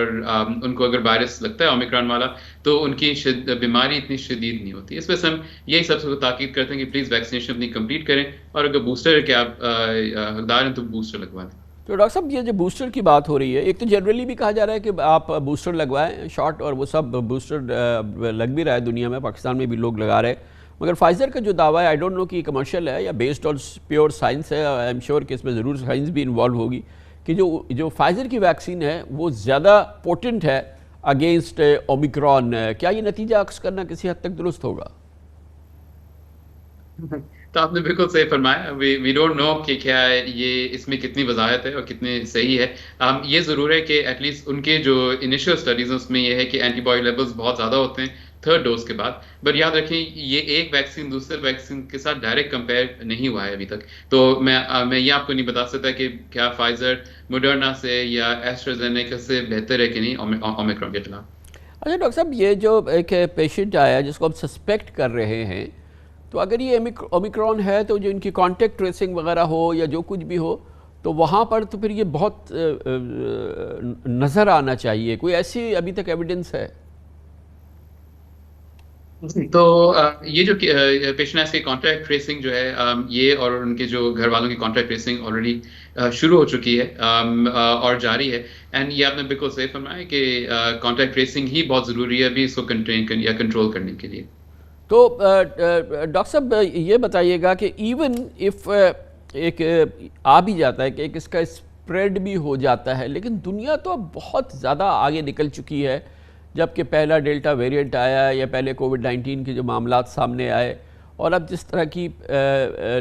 ان کو اگر وائرس لگتا ہے اومیکرون والا تو ان کی بیماری اتنی شدید نہیں ہوتی. اس وجہ سے ہم یہی سب سے تاکید کرتے ہیں کہ پلیز ویکسینیشن اپنی کمپلیٹ کریں، اور اگر بوسٹر کے آپ حقدار ہیں تو بوسٹر لگوا دیں. تو ڈاکٹر صاحب یہ جو بوسٹر کی بات ہو رہی ہے، ایک تو جنرلی بھی کہا جا رہا ہے کہ آپ بوسٹر لگوائیں شارٹ، اور وہ سب بوسٹر لگ بھی رہا ہے دنیا میں، پاکستان میں بھی لوگ لگا رہے ہیں. مگر فائزر کا جو دعویٰ ہے آئی ڈونٹ نو کہ یہ کمرشل ہے یا بیسڈ آن پیور سائنس ہے، آئی ایم شیور کہ اس میں ضرور سائنس بھی انوالو ہوگی، کہ جو فائزر کی ویکسین ہے وہ زیادہ پوٹنٹ ہے اگینسٹ اومیکرون. کیا یہ نتیجہ عکس کرنا کسی حد تک درست ہوگا؟ تو آپ نے بالکل صحیح فرمایا. وی ڈونٹ نو کہ کیا یہ اس میں کتنی وضاحت ہے اور کتنی صحیح ہے. یہ ضرور ہے کہ ایٹ لیسٹ ان کے جو انیشل سٹڈیز ہیں اس میں یہ ہے کہ اینٹی باڈی لیولز بہت زیادہ ہوتے ہیں تھرڈ ڈوز کے بعد. بٹ یاد رکھیں یہ ایک ویکسین دوسرے ویکسین کے ساتھ ڈائریکٹ کمپیئر نہیں ہوا ہے ابھی تک. تو میں یہ آپ کو نہیں بتا سکتا کہ کیا فائزر موڈرنا سے یا ایسٹرازینیکا سے بہتر ہے کہ نہیں اومیکرون کے خلاف. اچھا ڈاکٹر صاحب، یہ جو ایک پیشنٹ آیا جس کو ہم سسپیکٹ کر رہے ہیں، تو اگر یہ اومیکرون ہے تو جو ان کی کانٹیکٹ ٹریسنگ وغیرہ ہو یا جو کچھ بھی ہو تو وہاں پر تو پھر یہ بہت نظر آنا چاہیے. کوئی ایسی ابھی تک ایویڈنس ہے؟ تو یہ جو پیشنٹس کی کانٹیکٹ ٹریسنگ جو ہے یہ اور ان کے جو گھر والوں کی کانٹیکٹ ٹریسنگ آلریڈی شروع ہو چکی ہے اور جاری ہے. اینڈ یہ آپ نے بالکل صحیح فرمایا کہ کانٹیکٹ ٹریسنگ ہی بہت ضروری ہے ابھی اس کو کنٹین یا کنٹرول کرنے کے لیے. تو ڈاکٹر صاحب یہ بتائیے گا کہ ایون اف ایک آ بھی جاتا ہے کہ ایک اس کا اسپریڈ بھی ہو جاتا ہے، لیکن دنیا تو اب بہت زیادہ آگے نکل چکی ہے. جبکہ پہلا ڈیلٹا ویریئنٹ آیا یا پہلے کووڈ-19 کے جو معاملات سامنے آئے، اور اب جس طرح کی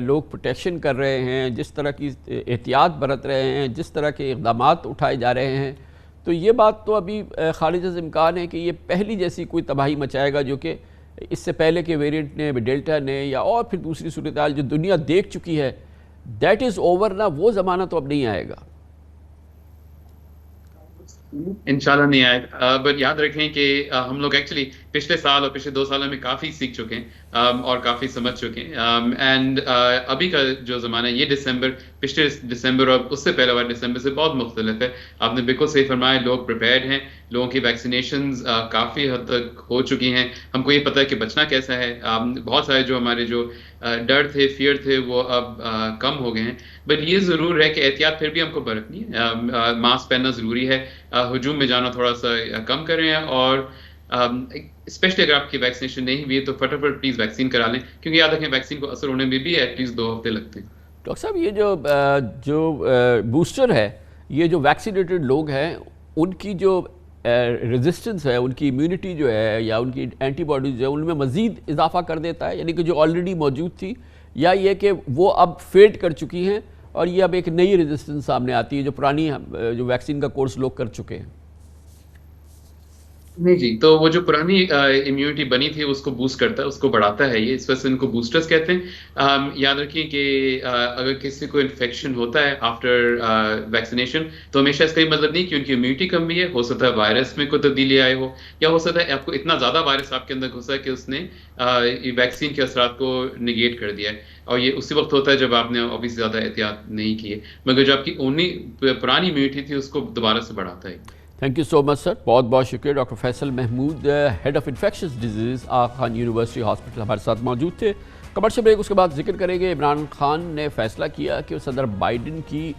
لوگ پروٹیکشن کر رہے ہیں، جس طرح کی احتیاط برت رہے ہیں، جس طرح کے اقدامات اٹھائے جا رہے ہیں، تو یہ بات تو ابھی خارج از امکان ہے کہ یہ پہلی جیسی کوئی تباہی مچائے گا جو کہ اس سے پہلے کے ویریئنٹ نے، ڈیلٹا نے، یا اور پھر دوسری صورتحال جو دنیا دیکھ چکی ہے. دیٹ از اوور نا، وہ زمانہ تو اب نہیں آئے گا. انشاءاللہ نہیں آئے گا. بٹ یاد رکھیں کہ ہم لوگ ایکچولی پچھلے سال اور پچھلے 2 سالوں میں کافی سیکھ چکے ہیں اور کافی سمجھ چکے ہیں. اینڈ ابھی کا جو زمانہ ہے یہ ڈسمبر، پچھلے ڈسمبر اور اس سے پہلے والے ڈسمبر سے بہت مختلف ہے. آپ نے بالکل صحیح فرمایا، لوگ پریپیئرڈ ہیں، لوگوں کی ویکسینیشنز کافی حد تک ہو چکی ہیں. ہم کو یہ پتہ ہے کہ بچنا کیسا ہے. بہت سارے جو ہمارے جو ڈر تھے، فیئر تھے، وہ اب کم ہو گئے ہیں. بٹ یہ ضرور ہے کہ احتیاط پھر بھی ہم کو برتنی ہے. ماسک پہننا ضروری ہے، ہجوم میں جانا تھوڑا سا کم کریں، اور اسپیشلی اگر آپ کی ویکسینیشن نہیں ہوئی ہے تو فٹافٹ پلیز ویکسین کرا لیں، کیونکہ یاد رکھیں ویکسین کو اثر ہونے میں بھی ایٹ لیسٹ 2 ہفتے لگتے ہیں. ڈاکٹر صاحب یہ جو بوسٹر ہے، یہ جو ویکسینیٹڈ لوگ ہیں ان کی جو ریزسٹنس ہے، ان کی امیونٹی جو ہے یا ان کی اینٹی باڈیز جو ہے ان میں مزید اضافہ کر دیتا ہے، یعنی کہ جو آلریڈی موجود تھی، یا یہ کہ وہ اب فیڈ کر چکی ہیں اور یہ اب ایک نئی ریزسٹنس سامنے آتی ہے جو پرانی جو ویکسین کا کورس لوگ کر چکے ہیں؟ نہیں جی، تو وہ جو پرانی امیونٹی بنی تھی اس کو بوسٹ کرتا ہے، اس کو بڑھاتا ہے. یہ اس وجہ سے ان کو بوسٹرز کہتے ہیں. یاد رکھیے کہ اگر کسی کو انفیکشن ہوتا ہے آفٹر ویکسینیشن تو ہمیشہ اس کا یہ مطلب نہیں کہ ان کی امیونٹی کم بھی ہے. ہو سکتا ہے وائرس میں کوئی تبدیلی آئے ہو، یا ہو سکتا ہے آپ کو اتنا زیادہ وائرس آپ کے اندر گھسا ہے کہ اس نے ویکسین کے اثرات کو نگیٹ کر دیا ہے. اور یہ اسی وقت ہوتا ہے جب آپ نے آبویسلی زیادہ احتیاط نہیں کیے، مگر جو آپ کی اونلی پرانی امیونٹی تھی اس کو دوبارہ سے بڑھاتا ہے. تھینک یو سو مچ سر، بہت بہت شکریہ. Doctor Faisal Mahmood, head of infectious disease, Aga Khan university hospital, ہمارے ساتھ موجود تھے. کمرشل بریک، اس کے بعد ذکر کریں گے. عمران خان نے فیصلہ کیا کہ وہ صدر بائیڈن کی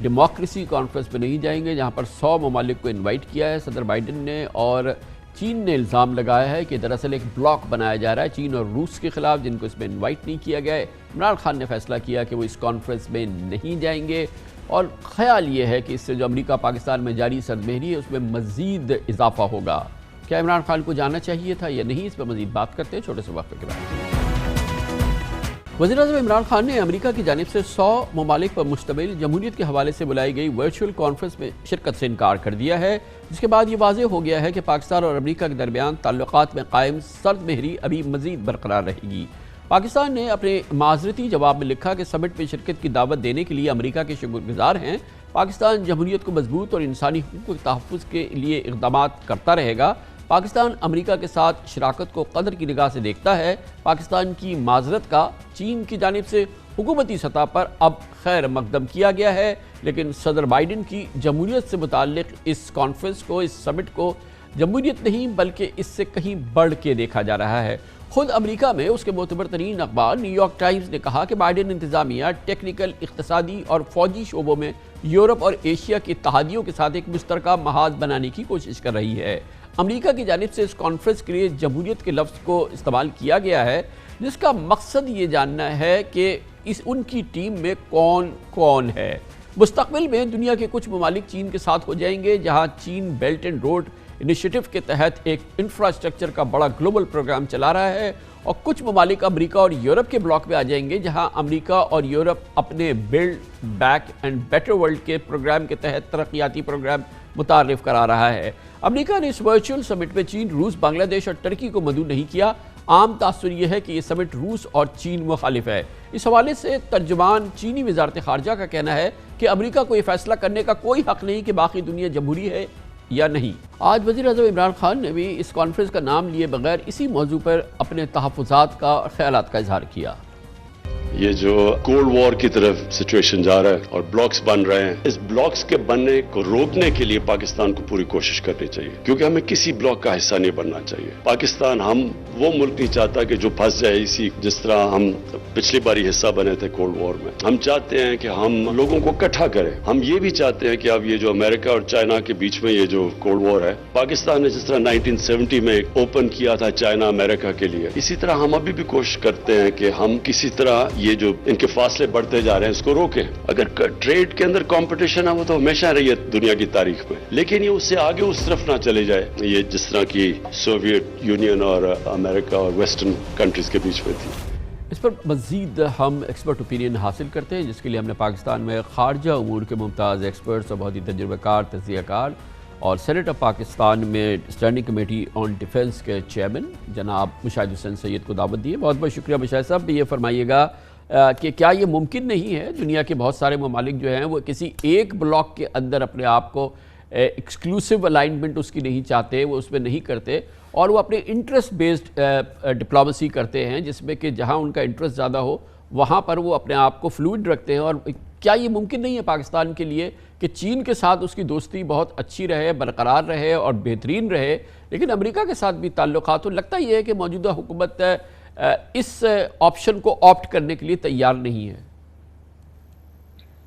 ڈیموکریسی کانفرنس پہ نہیں جائیں گے، جہاں پر 100 ممالک کو انوائٹ کیا ہے صدر بائیڈن نے، اور چین نے الزام لگایا ہے کہ دراصل ایک بلاک بنایا جا رہا ہے چین اور روس کے خلاف، جن کو اس میں انوائٹ نہیں کیا گیا ہے۔ عمران خان نے فیصلہ کیا کہ وہ اس کانفرنس میں نہیں جائیں گے، اور خیال یہ ہے کہ اس سے جو امریکہ پاکستان میں جاری سرد مہری ہے اس میں مزید اضافہ ہوگا۔ کیا عمران خان کو جانا چاہیے تھا یا نہیں، اس پر مزید بات کرتے ہیں چھوٹے سے وقفے کے بعد۔ وزیراعظم عمران خان نے امریکہ کی جانب سے 100 ممالک پر مشتمل جمہوریت کے حوالے سے بلائی گئی ورچوئل کانفرنس میں شرکت سے انکار کر دیا ہے، جس کے بعد یہ واضح ہو گیا ہے کہ پاکستان اور امریکہ کے درمیان تعلقات میں قائم سرد مہری ابھی مزید برقرار رہے گی۔ پاکستان نے اپنے معذرتی جواب میں لکھا کہ سمٹ میں شرکت کی دعوت دینے کے لیے امریکہ کے شکر گزار ہیں۔ پاکستان جمہوریت کو مضبوط اور انسانی حقوق کے تحفظ کے لیے اقدامات کرتا رہے گا۔ پاکستان امریکہ کے ساتھ شراکت کو قدر کی نگاہ سے دیکھتا ہے۔ پاکستان کی معذرت کا چین کی جانب سے حکومتی سطح پر اب خیر مقدم کیا گیا ہے، لیکن صدر بائیڈن کی جمہوریت سے متعلق اس کانفرنس کو، اس سمٹ کو جمہوریت نہیں بلکہ اس سے کہیں بڑھ کے دیکھا جا رہا ہے۔ خود امریکہ میں اس کے معتبر ترین اخبار نیو یارک ٹائمز نے کہا کہ بائیڈن انتظامیہ ٹیکنیکل، اقتصادی اور فوجی شعبوں میں یورپ اور ایشیا کی اتحادیوں کے ساتھ ایک مشترکہ محاذ بنانے کی کوشش کر رہی ہے۔ امریکہ کی جانب سے اس کانفرنس کے لیے جمہوریت کے لفظ کو استعمال کیا گیا ہے، جس کا مقصد یہ جاننا ہے کہ ان کی ٹیم میں کون کون ہے۔ مستقبل میں دنیا کے کچھ ممالک چین کے ساتھ ہو جائیں گے، جہاں چین بیلٹ اینڈ روڈ انیشیٹو کے تحت ایک انفراسٹرکچر کا بڑا گلوبل پروگرام چلا رہا ہے، اور کچھ ممالک امریکہ اور یورپ کے بلاک میں آ جائیں گے، جہاں امریکہ اور یورپ اپنے build back and better world کے پروگرام کے تحت ترقیاتی پروگرام متعارف کرا رہا ہے۔ امریکہ نے اس ورچوئل سمٹ میں چین، روس، بنگلہ دیش اور ترکی کو مدعو نہیں کیا۔ عام تاثر یہ ہے کہ یہ سمٹ روس اور چین مخالف ہے۔ اس حوالے سے ترجمان چینی وزارت خارجہ کا کہنا ہے کہ امریکہ کو یہ فیصلہ کرنے کا کوئی حق نہیں کہ باقی دنیا جمہوری ہے یا نہیں۔ آج وزیر اعظم عمران خان نے بھی اس کانفرنس کا نام لیے بغیر اسی موضوع پر اپنے تحفظات کا اور خیالات کا اظہار کیا۔ یہ جو کولڈ وار کی طرف سچویشن جا رہا ہے اور بلاکس بن رہے ہیں، اس بلاکس کے بننے کو روکنے کے لیے پاکستان کو پوری کوشش کرنی چاہیے، کیونکہ ہمیں کسی بلاک کا حصہ نہیں بننا چاہیے۔ پاکستان ہم وہ ملک نہیں چاہتا کہ جو پھنس جائے اسی، جس طرح ہم پچھلی باری حصہ بنے تھے کولڈ وار میں۔ ہم چاہتے ہیں کہ ہم لوگوں کو اکٹھا کریں۔ ہم یہ بھی چاہتے ہیں کہ اب یہ جو امریکہ اور چائنا کے بیچ میں یہ جو کولڈ وار ہے، پاکستان نے جس طرح 1970 میں اوپن کیا تھا چائنا امریکہ کے لیے، اسی طرح ہم ابھی بھی کوشش کرتے ہیں کہ ہم کسی طرح یہ جو ان کے فاصلے بڑھتے جا رہے ہیں اس کو روکیں۔ اگر ٹریڈ کے اندر کمپٹیشن ہے وہ تو ہمیشہ رہی ہے دنیا کی تاریخ میں، لیکن یہ اس سے آگے اس طرف نہ چلے جائے، یہ جس طرح کی سوویت یونین اور امریکہ اور ویسٹرن کنٹریز کے بیچ میں تھی۔ اس پر مزید ہم ایکسپرٹ اوپینین حاصل کرتے ہیں، جس کے لیے ہم نے پاکستان میں خارجہ امور کے ممتاز ایکسپرٹس اور بہت ہی تجربہ کار، تجزیہ کار اور سینیٹ آف پاکستان میں اسٹینڈنگ کمیٹی آن ڈیفنس کے چیئرمین جناب مشاہد حسین سید کو دعوت دی ہے۔ بہت بہت شکریہ مشاہد صاحب۔ یہ فرمائیے گا کہ کیا یہ ممکن نہیں ہے، دنیا کے بہت سارے ممالک جو ہیں وہ کسی ایک بلاک کے اندر اپنے آپ کو ایکسکلوسیو الائنمنٹ اس کی نہیں چاہتے، وہ اس میں نہیں کرتے، اور وہ اپنے انٹرسٹ بیسڈ ڈپلومیسی کرتے ہیں، جس میں کہ جہاں ان کا انٹرسٹ زیادہ ہو وہاں پر وہ اپنے آپ کو فلوئڈ رکھتے ہیں؟ اور کیا یہ ممکن نہیں ہے پاکستان کے لیے کہ چین کے ساتھ اس کی دوستی بہت اچھی رہے، برقرار رہے اور بہترین رہے، لیکن امریکہ کے ساتھ بھی تعلقات ہو؟ لگتا یہ ہے کہ موجودہ حکومت اس آپشن کو آپٹ کرنے کے لیے تیار نہیں ہے۔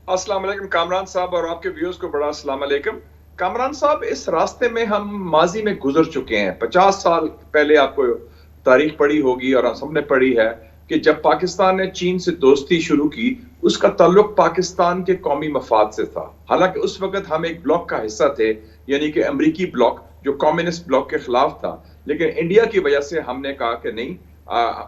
السلام علیکم کامران صاحب اور آپ کے ویوز کو بڑا السلام علیکم۔ کامران صاحب، اس راستے میں ہم ماضی میں گزر چکے ہیں۔ 50 سال پہلے آپ کو تاریخ پڑھی ہوگی اور ہم سب نے پڑھی ہے کہ جب پاکستان نے چین سے دوستی شروع کی، اس کا تعلق پاکستان کے قومی مفاد سے تھا۔ حالانکہ اس وقت ہم ایک بلاک کا حصہ تھے، یعنی کہ امریکی بلاک جو کمیونسٹ بلاک کے خلاف تھا، لیکن انڈیا کی وجہ سے ہم نے کہا کہ نہیں،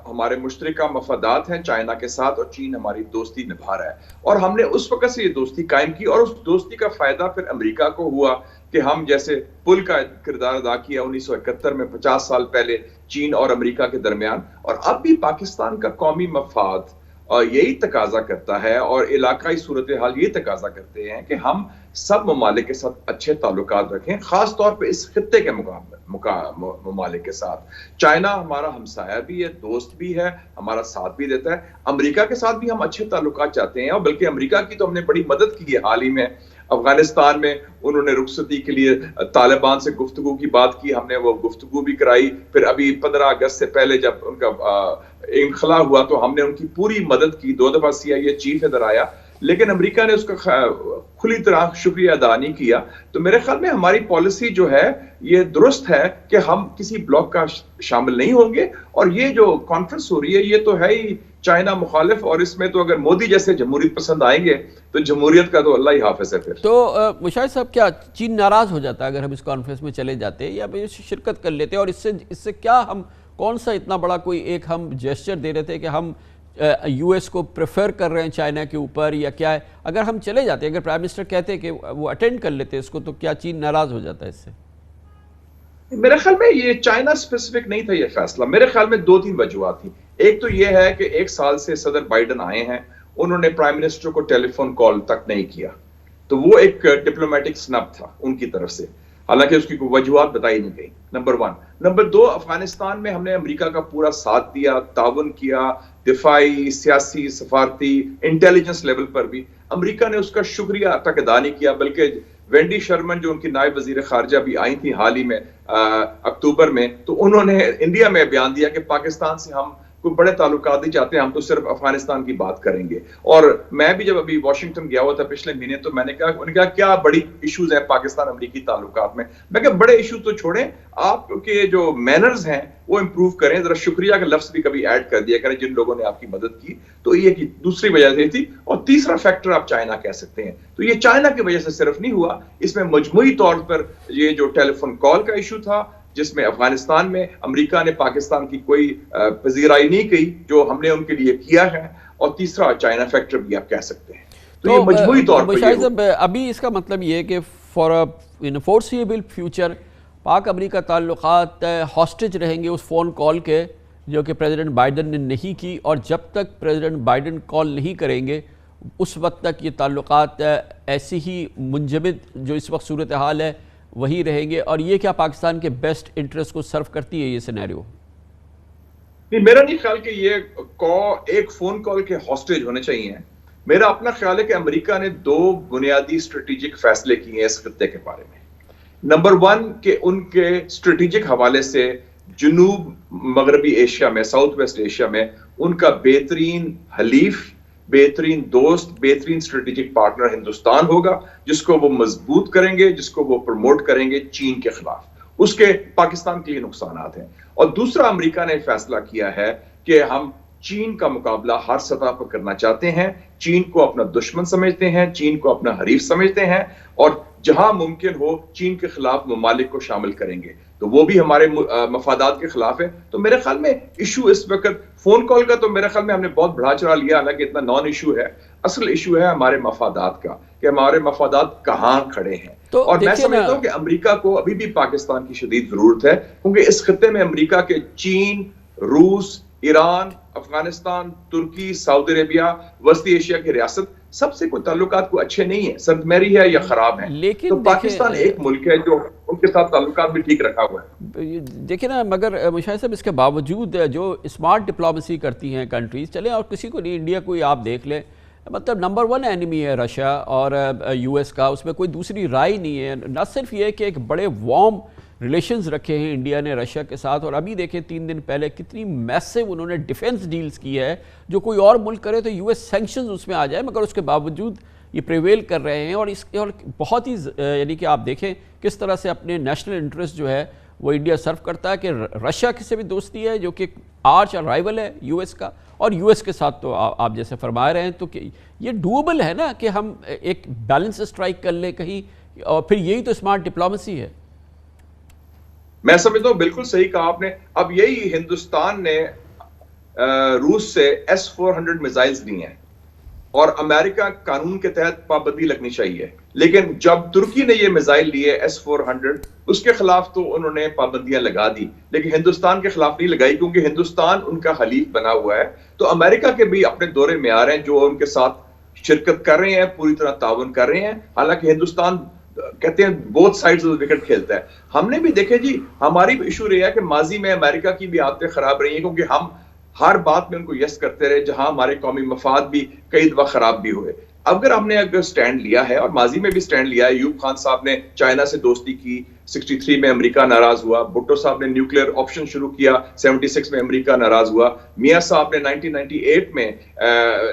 ہمارے مشترکہ مفادات ہیں چائنا کے ساتھ اور چین ہماری دوستی نبھا رہا ہے، اور ہم نے اس وقت سے یہ دوستی قائم کی، اور اس دوستی کا فائدہ پھر امریکہ کو ہوا کہ ہم جیسے پل کا کردار ادا کیا 1971 میں، 50 سال پہلے چین اور امریکہ کے درمیان، اور اب بھی پاکستان کا قومی مفاد یہی تقاضا کرتا ہے اور علاقائی صورتحال یہ تقاضا کرتے ہیں کہ ہم سب ممالک کے ساتھ اچھے تعلقات رکھیں، خاص طور پہ اس خطے کے ممالک کے ساتھ۔ چائنا ہمارا ہمسایہ بھی ہے، دوست بھی ہے، ہمارا ساتھ بھی دیتا ہے۔ امریکہ کے ساتھ بھی ہم اچھے تعلقات چاہتے ہیں، اور بلکہ امریکہ کی تو ہم نے بڑی مدد کی ہے۔ حال ہی میں افغانستان میں انہوں نے رخصتی کے لیے طالبان سے گفتگو کی بات کی، ہم نے وہ گفتگو بھی کرائی۔ پھر ابھی 15 اگست سے پہلے جب ان کا انخلا ہوا تو ہم نے ان کی پوری مدد کی، 2 دفعہ CIA چیف ادھر آیا، لیکن امریکہ نے اس کا کھلی طرح شکریہ ادا نہیں کیا. تو میرے خیال میں ہماری پالیسی جو ہے یہ درست ہے کہ ہم کسی بلاک کا شامل نہیں ہوں گے, اور یہ جو کانفرنس ہو رہی ہے یہ تو ہے ہی چائنا مخالف, اور اس میں تو اگر مودی جیسے جمہوریت پسند آئیں گے تو جمہوریت کا تو اللہ ہی حافظ ہے. پھر تو مشاہد صاحب کیا چین ناراض ہو جاتا ہے اگر ہم اس کانفرنس میں چلے جاتے یا شرکت کر لیتے, اور اس سے کیا ہم کون سا اتنا بڑا کوئی ایک ہم جیسچر دے رہے تھے کہ ہم یو ایس کو پریفر کر رہے ہیں چائنا کے اوپر, یا کیا ہے اگر ہم چلے جاتے, اگر پرائم منسٹر کہتے کہ وہ اٹینڈ کر لیتے اس کو, تو کیا چین ناراض ہو جاتا ہے اس سے؟ میرے خیال میں یہ چائنا اسپیسیفک نہیں تھا یہ فیصلہ. میرے خیال میں 2-3 وجوہات تھیں. ایک تو یہ ہے کہ 1 سال سے صدر بائیڈن آئے ہیں, انہوں نے پرائم منسٹر کو ٹیلی فون کال تک نہیں کیا, تو وہ ایک ڈپلومیٹک سنپ تھا ان کی طرف سے, حالانکہ اس کی کوئی وجوہات بتائی نہیں گئی. نمبر 1. نمبر 2, افغانستان میں ہم نے امریکہ کا پورا ساتھ دیا, تعاون کیا, دفاعی, سیاسی, سفارتی, انٹیلیجنس لیول پر بھی. امریکہ نے اس کا شکریہ تک ادا نہیں کیا, بلکہ وینڈی شرمن جو ان کی نائب وزیر خارجہ بھی آئی تھی حال ہی میں اکتوبر میں, تو انہوں نے انڈیا میں بیان دیا کہ پاکستان سے ہم کوئی بڑے تعلقات نہیں چاہتے, ہم تو صرف افغانستان کی بات کریں گے. اور میں بھی جب ابھی واشنگٹن گیا ہوا تھا پچھلے مہینے, تو میں نے کہا, انہوں نے کہا کیا بڑی ایشوز ہیں پاکستان امریکی تعلقات میں. میں کہا بڑے ایشو تو چھوڑیں, آپ کے جو مینرز ہیں وہ امپروو کریں, ذرا شکریہ کا لفظ بھی کبھی ایڈ کر دیا کریں جن لوگوں نے آپ کی مدد کی. تو یہ کی دوسری وجہ سے تھی. اور تیسرا فیکٹر آپ چائنا کہہ سکتے ہیں. تو یہ چائنا کی وجہ سے صرف نہیں ہوا, اس میں مجموعی طور پر یہ جو ٹیلی فون کال کا ایشو تھا, جس میں افغانستان میں امریکہ نے پاکستان کی کوئی پذیرائی نہیں کی جو ہم نے ان کے لیے کیا ہے, اور تیسرا چائنا فیکٹر بھی آپ کہہ سکتے ہیں. تو یہ مجموعی طور پر ابھی اس کا مطلب یہ ہے کہ فار فورسیبل فیوچر پاک امریکہ تعلقات ہاسٹیج رہیں گے اس فون کال کے جو کہ پریزیڈنٹ بائیڈن نے نہیں کی, اور جب تک پریزیڈنٹ بائیڈن کال نہیں کریں گے اس وقت تک یہ تعلقات ایسی ہی منجمد جو اس وقت صورتحال ہے وہی رہیں گے. اور یہ کیا پاکستان کے بیسٹ انٹرسٹ کو سرو کرتی ہے یہ سینیریو؟ نہیں, میرا نہیں خیال کہ یہ ایک فون کال کے ہاسٹیج ہونے چاہیے. میرا اپنا خیال ہے کہ امریکہ نے 2 بنیادی اسٹریٹجک فیصلے کیے ہیں اس خطے کے بارے میں. نمبر 1 کہ ان کے اسٹریٹجک حوالے سے جنوب مغربی ایشیا میں, ساؤتھ ویسٹ ایشیا میں ان کا بہترین حلیف, بہترین دوست, بہترین اسٹریٹجک پارٹنر ہندوستان ہوگا, جس کو وہ مضبوط کریں گے, جس کو وہ پروموٹ کریں گے چین کے خلاف. اس کے پاکستان کے لیے نقصانات ہیں. اور دوسرا امریکہ نے فیصلہ کیا ہے کہ ہم چین کا مقابلہ ہر سطح پر کرنا چاہتے ہیں, چین کو اپنا دشمن سمجھتے ہیں, چین کو اپنا حریف سمجھتے ہیں, اور جہاں ممکن ہو چین کے خلاف ممالک کو شامل کریں گے. تو وہ بھی ہمارے مفادات کے خلاف ہے. تو میرے خیال میں ایشو اس وقت فون کال کا تو میرے خیال میں ہم نے بہت بڑھا چڑھا لیا, حالانکہ اتنا نان ایشو ہے. اصل ایشو ہے ہمارے مفادات کا, کہ ہمارے مفادات کہاں کھڑے ہیں. اور میں سمجھتا ہوں کہ امریکہ کو ابھی بھی پاکستان کی شدید ضرورت ہے, کیونکہ اس خطے میں امریکہ کے چین, روس, ایران, افغانستان, ترکی, سعودی عربیہ, وسطی ایشیا کی ریاست سب سے کوئی تعلقات کو اچھے نہیں ہیں, سرد میری ہے یا خراب ہیں. لیکن تو پاکستان ایک ملک ہے جو ان کے ساتھ تعلقات بھی ٹھیک رکھا ہوا ہے. دیکھیں نا, مگر مشاہد صاحب اس کے باوجود جو اسمارٹ ڈپلومیسی کرتی ہیں کنٹریز, چلیں اور کسی کو نہیں, انڈیا کو آپ دیکھ لیں, مطلب نمبر 1 اینیمی ہے رشیا اور یو ایس کا, اس میں کوئی دوسری رائے نہیں ہے. نہ صرف یہ کہ ایک بڑے وارم ریلیشنز رکھے ہیں انڈیا نے رشیا کے ساتھ, اور ابھی دیکھیں 3 دن پہلے کتنی میسو انہوں نے ڈیفنس ڈیلز کی ہے, جو کوئی اور ملک کرے تو یو ایس سینکشنز اس میں آ جائے, مگر اس کے باوجود یہ پریویل کر رہے ہیں. اور اس اور بہت ہی یعنی کہ آپ دیکھیں کس طرح سے اپنے نیشنل انٹرسٹ جو ہے وہ انڈیا سرو کرتا ہے, کہ رشیا سے بھی دوستی ہے جو کہ آرچ رائیول ہے یو ایس کا, اور یو ایس کے ساتھ تو آپ جیسے فرما رہے ہیں. تو یہ ڈوبل ہے نا کہ ہم ایک بیلنس اسٹرائک کر لیں کہیں, اور پھر یہی تو اسمارٹ ڈپلومیسی ہے. میں سمجھتا ہوں بالکل صحیح کہا آپ نے. اب یہی ہندوستان نے روس سے S-400 میزائلز لی ہیں, اور امریکہ قانون کے تحت پابندی لگنی چاہیے, لیکن جب ترکی نے یہ میزائل لیے S-400 اس کے خلاف تو انہوں نے پابندیاں لگا دی, لیکن ہندوستان کے خلاف نہیں لگائی, کیونکہ ہندوستان ان کا حلیف بنا ہوا ہے. تو امریکہ کے بھی اپنے دورے میں آ رہے ہیں جو ان کے ساتھ شرکت کر رہے ہیں, پوری طرح تعاون کر رہے ہیں. حالانکہ ہندوستان کہتے ہیں بوتھ سائڈز وکٹ کھیلتا ہے. ہم نے بھی دیکھے جی, ہماری بھی ایشو رہا ہے کہ ماضی میں امریکہ کی بھی عادتیں خراب رہی ہیں, کیونکہ ہم ہر بات میں ان کو یس کرتے رہے, جہاں ہمارے قومی مفاد بھی کئی دفعہ خراب بھی ہوئے. اگر ہم نے اگر سٹینڈ لیا ہے, اور ماضی میں بھی سٹینڈ لیا ہے, ایوب خان صاحب نے چائنا سے دوستی کی, 63 میں امریکہ ناراض ہوا. بھٹو صاحب نے نیوکلیئر آپشن شروع کیا, 76 میں امریکہ ناراض ہوا. میاں صاحب نے 1998 میں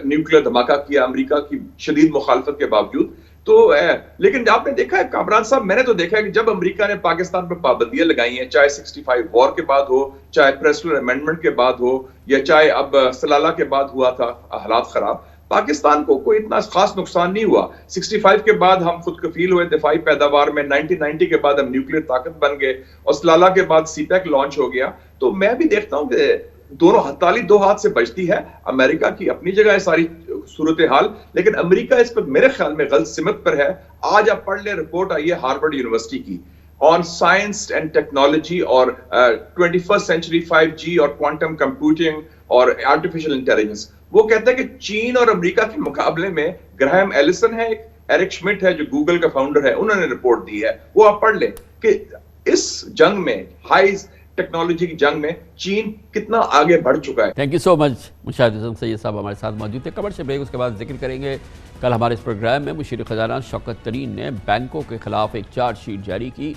نیوکلیئر دھماکہ کیا امریکہ کی شدید مخالفت کے باوجود. تو لیکن آپ نے دیکھا ہے کامران صاحب، میں نے تو دیکھا ہے کہ جب امریکہ نے پاکستان پر پابندیاں لگائی ہیں، چاہے 65 وار کے بعد ہو، چاہے پریسٹل امینڈمنٹ کے بعد ہو، یا چاہے اب سلالہ کے بعد ہوا تھا حالات خراب، پاکستان کو کوئی اتنا خاص نقصان نہیں ہوا۔ 65 کے بعد ہم خود کفیل ہوئے دفاعی پیداوار میں، 1990 کے بعد ہم نیوکلیر طاقت بن گئے، اور سلالہ کے بعد سی پیک لانچ ہو گیا۔ تو میں بھی دیکھتا ہوں کہ دونوں تالی دو ہاتھ سے بجتی ہے۔ امریکہ کی اپنی جگہ ہے ساری صورتحال، لیکن امریکہ اس پر میرے خیال میں غلط سمت پر ہے۔ آج آپ پڑھ لیں، رپورٹ آئی ہے ہارورڈ یونیورسٹی کی آن سائنس اینڈ ٹیکنالوجی اور 21st سینچری 5G اور کوانٹم کمپیوٹنگ اور آرٹیفیشل انٹیلیجنس۔ وہ کہتا ہے کہ چین اور امریکہ کے مقابلے میں گراہم ایلسن ہے، ایرک شمٹ ہے جو گوگل کا فاؤنڈر ہے، انہوں نے رپورٹ دی ہے، وہ آپ پڑھ لیں کہ اس جنگ میں، ہائی ٹیکنالوجی کی جنگ میں، چین کتنا آگے بڑھ چکا ہے۔ تھینک یو سو مچ مشاہد حسن سید صاحب ہمارے ساتھ موجود تھے۔ کمرشل بریک، اس کے بعد ذکر کریں گے کل ہمارے اس پروگرام میں مشیر خزانہ شوکت ترین نے بینکوں کے خلاف ایک چارج شیٹ جاری کی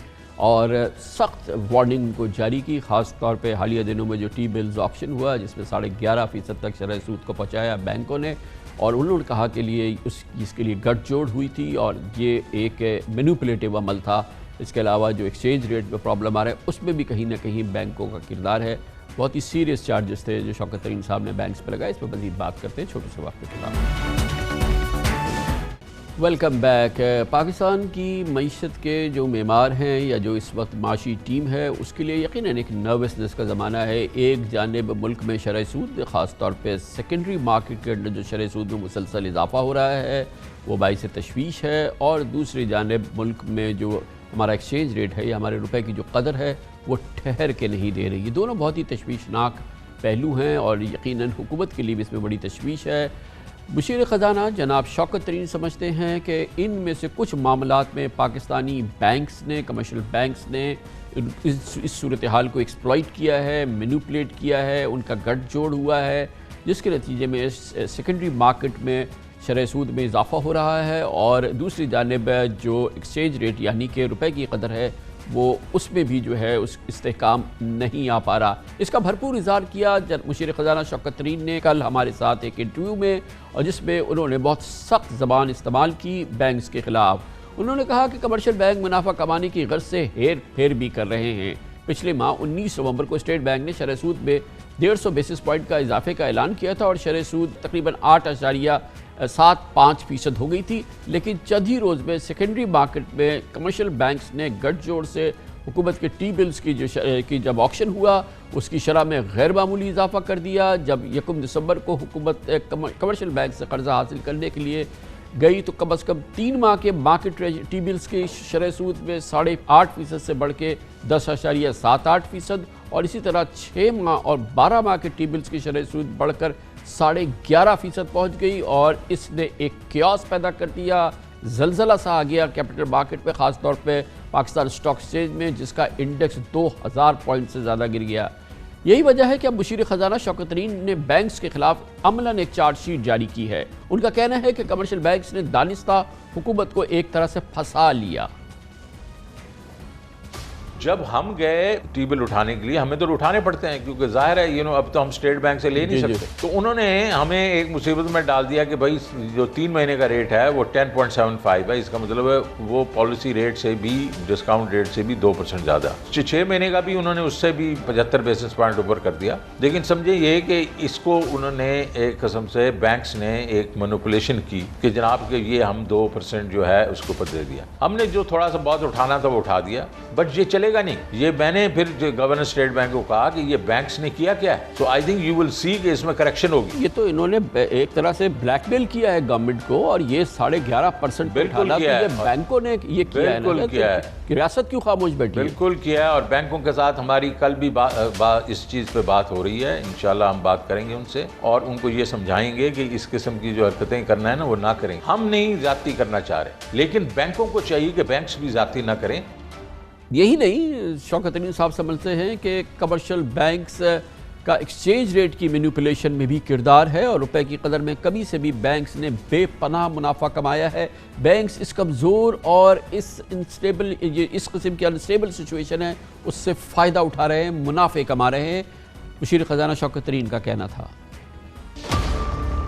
اور سخت وارننگ کو جاری کی، خاص طور پہ حالیہ دنوں میں جو ٹی بلز آپشن ہوا جس میں 11.5% تک شرح سود کو پہنچایا بینکوں نے، اور انہوں نے کہا کہ اس کے لیے گٹھ جوڑ ہوئی تھی اور یہ ایک مینوپولیٹو عمل تھا۔ اس کے علاوہ جو ایکسچینج ریٹ میں پرابلم آ رہا ہے اس میں بھی کہیں نہ کہیں بینکوں کا کردار ہے۔ بہت ہی سیریس چارجز تھے جو شوکت ترین صاحب نے بینکس پہ لگائے۔ اس پہ مزید بات کرتے ہیں چھوٹے سے وقت کے خلاف۔ Welcome back. پاکستان کی معیشت کے جو معمار ہیں یا جو اس وقت معاشی ٹیم ہے اس کے لیے یقیناً ایک نروسنس کا زمانہ ہے۔ ایک جانب ملک میں شرح سود خاص طور پہ سیکنڈری مارکیٹ کے اندر جو شرح سود میں مسلسل اضافہ ہو رہا ہے وہ باعث تشویش ہے، اور دوسری جانب ملک میں جو ہمارا ایکسچینج ریٹ ہے یا ہمارے روپے کی جو قدر ہے وہ ٹھہر کے نہیں دے رہی۔ یہ دونوں بہت ہی تشویشناک پہلو ہیں اور یقیناً حکومت کے لیے بھی اس میں بڑی تشویش ہے۔ مشیر خزانہ جناب شوکت ترین سمجھتے ہیں کہ ان میں سے کچھ معاملات میں پاکستانی بینکس نے، کمرشل بینکس نے اس صورتحال کو ایکسپلائٹ کیا ہے، مینوپولیٹ کیا ہے، ان کا گٹھ جوڑ ہوا ہے، جس کے نتیجے میں سیکنڈری مارکیٹ میں شرح سود میں اضافہ ہو رہا ہے، اور دوسری جانب جو ایکسچینج ریٹ یعنی کہ روپے کی قدر ہے وہ اس میں بھی جو ہے اس استحکام نہیں آ پا رہا۔ اس کا بھرپور اظہار کیا مشیر خزانہ شوکت ترین نے کل ہمارے ساتھ ایک انٹرویو میں، اور جس میں انہوں نے بہت سخت زبان استعمال کی بینکس کے خلاف۔ انہوں نے کہا کہ کمرشل بینک منافع کمانے کی غرض سے ہیر پھیر بھی کر رہے ہیں۔ پچھلے ماہ 19 نومبر کو اسٹیٹ بینک نے شرح سود میں 150 بیسس پوائنٹ کا اضافے کا اعلان کیا تھا اور شرح سود تقریباً 8.75% ہو گئی تھی، لیکن چند ہی روز میں سیکنڈری مارکیٹ میں کمرشل بینکس نے گٹھ جوڑ سے حکومت کے ٹی بلز کی جب آکشن ہوا اس کی شرح میں غیر معمولی اضافہ کر دیا۔ جب 1 دسمبر کو حکومت کمرشل بینک سے قرضہ حاصل کرنے کے لیے گئی تو کم از کم 3 ماہ کے مارکیٹ ٹی بلز کی شرح سود میں 8.5% سے بڑھ کے 10.78%، اور اسی طرح 6 ماہ اور 12 ماہ کے ٹی بلز کی شرح سود بڑھ کر 11.5% پہنچ گئی، اور اس نے ایک کیوس پیدا کر دیا، زلزلہ سا آ گیا کیپٹل مارکیٹ پہ، خاص طور پہ پاکستان اسٹاک ایکسچینج میں، جس کا انڈیکس 2000 پوائنٹ سے زیادہ گر گیا۔ یہی وجہ ہے کہ اب مشیر خزانہ شوکت ترین نے بینکس کے خلاف عملاً ایک چارج شیٹ جاری کی ہے۔ ان کا کہنا ہے کہ کمرشل بینکس نے دانستہ حکومت کو ایک طرح سے پھنسا لیا۔ جب ہم گئے ٹی بل اٹھانے کے لیے، ہمیں تو اٹھانے پڑتے ہیں کیونکہ ظاہر ہے اب تو ہم اسٹیٹ بینک سے لے نہیں سکتے، تو انہوں نے ہمیں ایک مصیبت میں ڈال دیا کہ بھائی جو 3 مہینے کا ریٹ ہے وہ 10.75 ہے، اس کا مطلب ہے وہ پالیسی ریٹ سے بھی، ڈسکاؤنٹ ریٹ سے بھی 2% زیادہ۔ 6 مہینے کا بھی انہوں نے اس سے بھی 75 بیسس پوائنٹ اوپر کر دیا۔ لیکن سمجھے یہ کہ اس کو انہوں نے ایک قسم سے بینکس نے ایک مینوپولیشن کی کہ جناب کہ یہ ہم 2% جو ہے اس کو اوپر دے دیا۔ ہم نے جو تھوڑا سا بہت اٹھانا تھا وہ اٹھا دیا، بٹ یہ چلے گا نہیں۔ یہ میں نے پھر گورنر اسٹیٹ بینک کو کہا کہ یہ بینکس نے کیا ہے، تو آئی تھنک یو ول سی کہ اس میں کریکشن ہوگی۔ یہ تو انہوں نے ایک طرح سے بلیک میل کیا ہے گورنمنٹ کو، اور یہ 11.5% بالکل کیا ہے، بینکوں نے یہ کیا ہے، بالکل کیا ہے، کہ ریاست کیوں خاموش بیٹھی ہے؟ بالکل کیا ہے، اور بینکوں کے ساتھ ہماری کل بھی اس چیز پہ بات ہو رہی ہے، انشاءاللہ ہم بات کریں گے ان سے اور ان کو یہ سمجھائیں گے کہ اس قسم کی جو حرکتیں کرنا ہے نا وہ نہ کریں۔ ہم نہیں زیادتی کرنا چاہ رہے، لیکن بینکوں کو چاہیے کہ بینکس بھی زیادتی نہ کریں۔ یہی نہیں، شوکت ترین صاحب سمجھتے ہیں کہ کمرشل بینکس کا ایکسچینج ریٹ کی مینوپولیشن میں بھی کردار ہے، اور روپے کی قدر میں کمی سے بھی بینکس نے بے پناہ منافع کمایا ہے۔ بینکس اس کمزور اور اس قسم کی انسٹیبل سچویشن ہے اس سے فائدہ اٹھا رہے ہیں، منافع کما رہے ہیں۔ مشیر خزانہ شوکت ترین کا کہنا تھا۔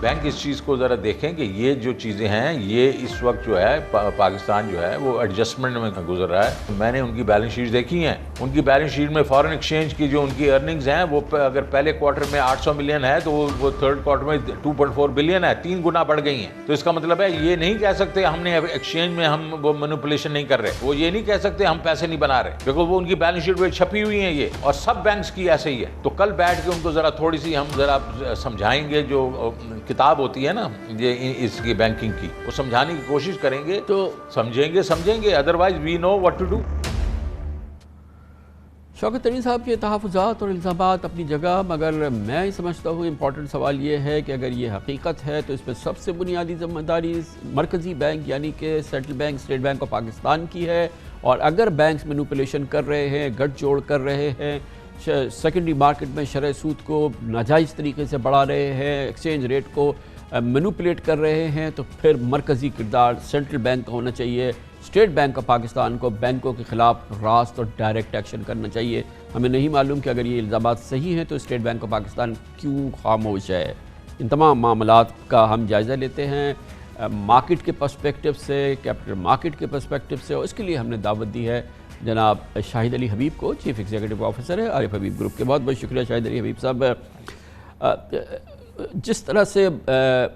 بینک اس چیز کو ذرا دیکھیں کہ یہ جو چیزیں ہیں یہ اس وقت جو ہے پاکستان جو ہے وہ ایڈجسٹمنٹ میں گزر رہا ہے. میں نے ان کی بیلنس شیٹ دیکھی ہیں, ان کی بیلنس شیٹ میں فارن ایکسچینج کی جو ان کی ارننگز ہیں وہ اگر پہلے کوارٹر میں 800 ملین ہے تو وہ تھرڈ کوارٹر میں 2.4 بلین ہے, 3 گنا بڑھ گئی ہیں. تو اس کا مطلب ہے یہ نہیں کہہ سکتے ہم نے ایکسچینج میں ہم وہ مینوپولیشن نہیں کر رہے, وہ یہ نہیں کہہ سکتے ہم پیسے نہیں بنا رہے, کیونکہ وہ ان کی بیلنس شیٹ میں چھپی ہوئی ہیں یہ, اور سب بینکس کی ایسے ہی ہے. تو کل بیٹھ کے ان کو ذرا تھوڑی سی ہم ذرا سمجھائیں گے, جو کتاب ہوتی ہے نا یہ اس کی بینکنگ کی, وہ سمجھانے کی کوشش کریں گے تو سمجھیں گے, otherwise we know what to do. Shaukat Tarin صاحب کے تحفظات اور الزامات اپنی جگہ, مگر میں سمجھتا ہوں امپورٹنٹ سوال یہ ہے کہ اگر یہ حقیقت ہے تو اس میں سب سے بنیادی ذمہ داری مرکزی بینک یعنی کہ central bank state bank of Pakistan کی ہے. اور اگر بینکس مینوپولیشن کر رہے ہیں, گٹھ جوڑ کر رہے ہیں, سیکنڈری مارکیٹ میں شرح سود کو ناجائز طریقے سے بڑھا رہے ہیں, ایکسچینج ریٹ کو مینوپولیٹ کر رہے ہیں, تو پھر مرکزی کردار سینٹرل بینک کا ہونا چاہیے. اسٹیٹ بینک آف پاکستان کو بینکوں کے خلاف راست اور ڈائریکٹ ایکشن کرنا چاہیے. ہمیں نہیں معلوم کہ اگر یہ الزامات صحیح ہیں تو اسٹیٹ بینک آف پاکستان کیوں خاموش ہے. ان تمام معاملات کا ہم جائزہ لیتے ہیں مارکیٹ کے پرسپیکٹو سے, کیپٹل مارکیٹ کے پرسپیکٹو سے, اور اس کے لیے ہم نے دعوت دی ہے جناب شاہد علی حبیب کو, چیف ایگزیکٹو آفیسر ہے عارف حبیب گروپ کے. بہت بہت شکریہ شاہد علی حبیب صاحب. جس طرح سے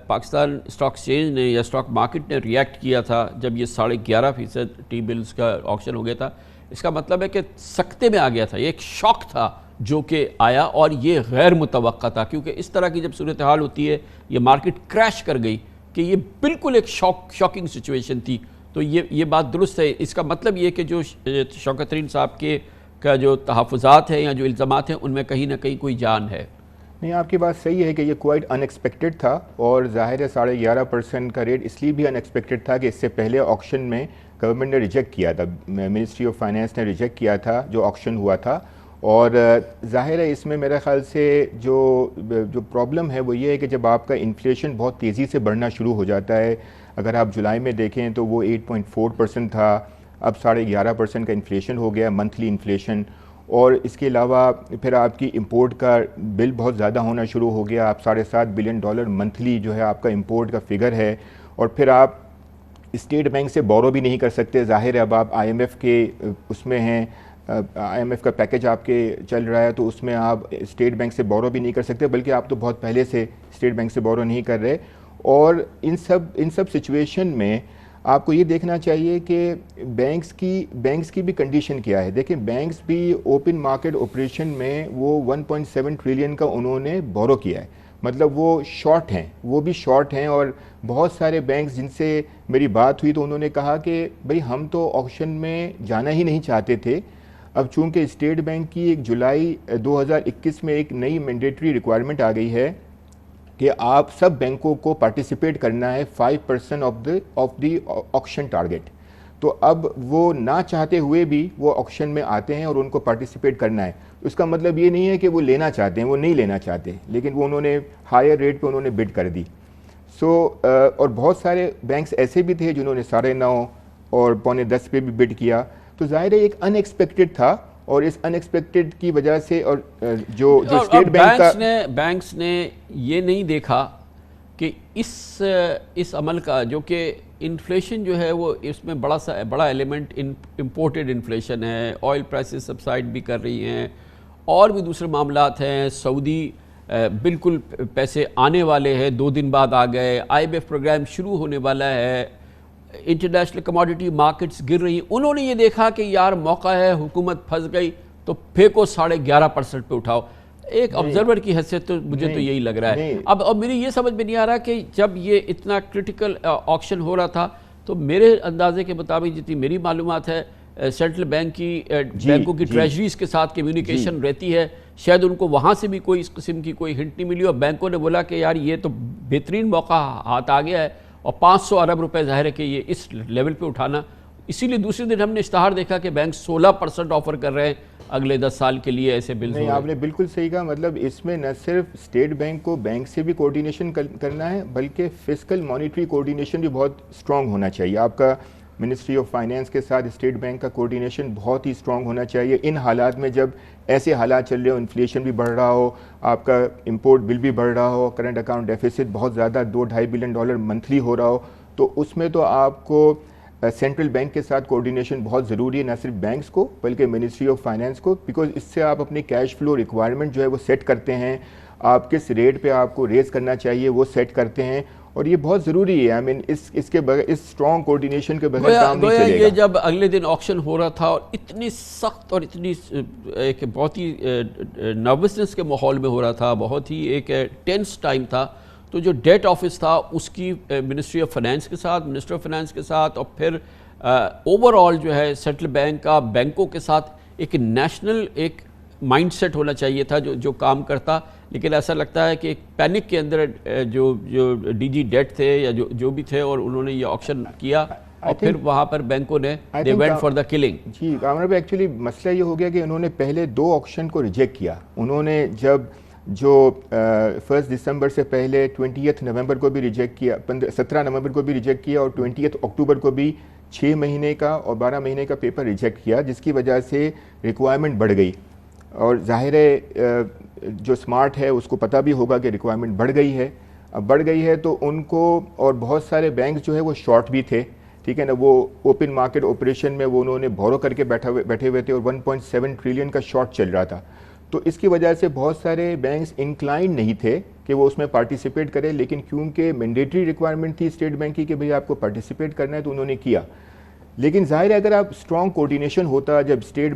پاکستان اسٹاک ایکسچینج نے یا اسٹاک مارکیٹ نے ریئیکٹ کیا تھا جب یہ 11.5% ٹی بلز کا آکشن ہو گیا تھا, اس کا مطلب ہے کہ سکتے میں آ گیا تھا. یہ ایک شاک تھا جو کہ آیا, اور یہ غیر متوقع تھا, کیونکہ اس طرح کی جب صورتحال ہوتی ہے یہ مارکیٹ کریش کر گئی کہ یہ بالکل ایک شاکنگ سچویشن تھی. تو یہ بات درست ہے. اس کا مطلب یہ کہ جو شوکت ترین صاحب کے کا جو تحفظات ہیں یا جو الزامات ہیں ان میں کہیں نہ کہیں کوئی جان ہے. نہیں, آپ کی بات صحیح ہے کہ یہ کوائٹ ان ایکسپیکٹڈ تھا, اور ظاہر ہے 11.5% کا ریٹ اس لیے بھی ان ایکسپیکٹڈ تھا کہ اس سے پہلے آکشن میں گورنمنٹ نے ریجیکٹ کیا تھا, منسٹری آف فائنانس نے ریجیکٹ کیا تھا جو آکشن ہوا تھا. اور ظاہر ہے اس میں میرے خیال سے جو پرابلم ہے وہ یہ ہے کہ جب آپ کا انفلیشن بہت تیزی سے بڑھنا شروع ہو جاتا ہے, اگر آپ جولائی میں دیکھیں تو وہ 8.4% تھا, اب 11.5% کا انفلیشن ہو گیا منتھلی انفلیشن. اور اس کے علاوہ پھر آپ کی امپورٹ کا بل بہت زیادہ ہونا شروع ہو گیا, آپ $7.5 بلین منتھلی جو ہے آپ کا امپورٹ کا فگر ہے. اور پھر آپ اسٹیٹ بینک سے بورو بھی نہیں کر سکتے, ظاہر ہے اب آپ IMF کے اس میں ہیں, IMF کا پیکج آپ کے چل رہا ہے, تو اس میں آپ اسٹیٹ بینک سے بورو بھی نہیں کر سکتے, بلکہ آپ تو بہت پہلے سے اسٹیٹ بینک سے بورو نہیں کر رہے. اور ان سب سچویشن میں آپ کو یہ دیکھنا چاہیے کہ بینکس کی بھی کنڈیشن کیا ہے. دیکھیں بینکس بھی اوپن مارکیٹ آپریشن میں وہ 1.7 ٹریلین کا انہوں نے بورو کیا ہے, مطلب وہ شارٹ ہیں, وہ بھی شارٹ ہیں. اور بہت سارے بینکس جن سے میری بات ہوئی تو انہوں نے کہا کہ بھئی ہم تو آکشن میں جانا ہی نہیں چاہتے تھے. اب چونکہ اسٹیٹ بینک کی 1 جولائی 2021 میں ایک نئی مینڈیٹری ریکوائرمنٹ آ گئی ہے کہ آپ سب بینکوں کو پارٹیسپیٹ کرنا ہے 5% آف دی آکشن ٹارگیٹ. تو اب وہ نہ چاہتے ہوئے بھی وہ آکشن میں آتے ہیں اور ان کو پارٹیسپیٹ کرنا ہے. اس کا مطلب یہ نہیں ہے کہ وہ لینا چاہتے ہیں, وہ نہیں لینا چاہتے, لیکن وہ انہوں نے ہائر ریٹ پہ انہوں نے بڈ کر دی. اور بہت سارے بینکس ایسے بھی تھے جنہوں نے 9.5 اور 9.25 پہ بھی بڈ کیا. تو ظاہر ہے ایک ان ایکسپیکٹڈ تھا, اور اس ان ایکسپیکٹڈ کی وجہ سے اور جو اسٹیٹ بینک کا بینکس نے یہ نہیں دیکھا کہ اس عمل کا جو کہ انفلیشن جو ہے وہ اس میں بڑا ایلیمنٹ امپورٹڈ انفلیشن ہے, آئل پرائسز سبسائڈ بھی کر رہی ہیں, اور بھی دوسرے معاملات ہیں. سعودی بالکل پیسے آنے والے ہیں, 2 دن بعد آ گئے, IMF پروگرام شروع ہونے والا ہے, انٹرنیشنل کموڈیٹی مارکیٹس گر رہی ہیں. انہوں نے یہ دیکھا کہ یار موقع ہے, حکومت پھنس گئی تو پھینکو 11.5% پہ اٹھاؤ. ایک آبزرور کی حیثیت تو مجھے تو یہی لگ رہا ہے. اب میری یہ سمجھ میں نہیں آ رہا کہ جب یہ اتنا کرٹیکل آکشن ہو رہا تھا تو میرے اندازے کے مطابق جتنی میری معلومات ہے سینٹرل بینک کی بینکوں کی ٹریجریز کے ساتھ کمیونیکیشن رہتی ہے, شاید ان کو وہاں سے بھی کوئی اس قسم کی کوئی ہنٹ نہیں ملی, اور بینکوں نے بولا کہ یار یہ تو بہترین موقع ہاتھ آ گیا ہے, اور 500 ارب روپے ظاہر ہے کہ یہ اس لیول پہ اٹھانا. اسی لیے دوسرے دن ہم نے اشتہار دیکھا کہ بینک 16% آفر کر رہے ہیں اگلے 10 سال کے لیے ایسے بلز. نہیں, آپ نے بالکل صحیح کہا. مطلب اس میں نہ صرف اسٹیٹ بینک کو بینک سے بھی کوارڈینیشن کرنا ہے, بلکہ فسکل مانیٹری کوارڈینیشن بھی بہت اسٹرانگ ہونا چاہیے. آپ کا منسٹری آف فائنینس کے ساتھ اسٹیٹ بینک کا کوارڈینیشن بہت ہی اسٹرانگ ہونا چاہیے ان حالات میں، جب ایسے حالات چل رہے ہو، انفلیشن بھی بڑھ رہا ہو، آپ کا امپورٹ بل بھی بڑھ رہا ہو، کرنٹ اکاؤنٹ ڈیفیسٹ بہت زیادہ $2-2.5 بلین منتھلی ہو رہا ہو، تو اس میں تو آپ کو سینٹرل بینک کے ساتھ کوارڈینیشن بہت ضروری ہے، نہ صرف بینکس کو بلکہ منسٹری آف فائنینس کو، بیکاز اس سے آپ اپنی کیش فلو ریکوائرمنٹ جو ہے وہ سیٹ کرتے ہیں، آپ کس ریٹ پہ آپ کو ریز کرنا چاہیے وہ سیٹ کرتے ہیں، اور یہ بہت ضروری ہے. آئی مین اس کے بغیر، اس اسٹرانگ کوارڈینیشن کے بغیر کام نہیں چلے گا. یہ جب اگلے دن آکشن ہو رہا تھا اور اتنی سخت اور اتنی ایک بہت ہی نروسنس کے ماحول میں ہو رہا تھا، بہت ہی ایک ٹینس ٹائم تھا، تو جو ڈیٹ آفس تھا اس کی منسٹری آف فائنینس کے ساتھ، منسٹر آف فائنینس کے ساتھ، اور پھر اوور آل جو ہے سینٹرل بینک کا بینکوں کے ساتھ ایک نیشنل ایک مائنڈ سیٹ ہونا چاہیے تھا جو کام کرتا. لیکن ایسا لگتا ہے کہ ایک پینک کے اندر جو ڈی جی ڈیٹ تھے یا جو بھی تھے، اور انہوں نے یہ آکشن کیا اور پھر وہاں پر بینکوں نے they went for the killing. جی کامران بھائی، ایکچولی مسئلہ یہ ہو گیا کہ انہوں نے پہلے 2 آکشن کو ریجیکٹ کیا. انہوں نے جب جو 1 دسمبر سے پہلے 20 نومبر کو بھی ریجیکٹ کیا، 17 نومبر کو بھی ریجیکٹ کیا، اور 20 اکتوبر کو بھی 6 مہینے کا اور 12 مہینے کا پیپر ریجیکٹ کیا، جس کی وجہ سے ریکوائرمنٹ بڑھ گئی. اور ظاہر ہے جو سمارٹ ہے اس کو پتہ بھی ہوگا کہ ریکوائرمنٹ بڑھ گئی ہے. اب بڑھ گئی ہے تو ان کو، اور بہت سارے بینکس جو ہے وہ شارٹ بھی تھے، ٹھیک ہے نا، وہ اوپن مارکیٹ آپریشن میں وہ انہوں نے بورو کر کے بیٹھے ہوئے تھے، اور 1.7 ٹریلین کا شارٹ چل رہا تھا. تو اس کی وجہ سے بہت سارے بینکس انکلائنڈ نہیں تھے کہ وہ اس میں پارٹیسپیٹ کریں، لیکن کیونکہ مینڈیٹری ریکوائرمنٹ تھی اسٹیٹ بینک کی کہ بھئی آپ کو پارٹیسپیٹ کرنا ہے، تو انہوں نے کیا. لیکن ظاہر ہے اگر آپ اسٹرانگ کوارڈینیشن ہوتا، جب اسٹیٹ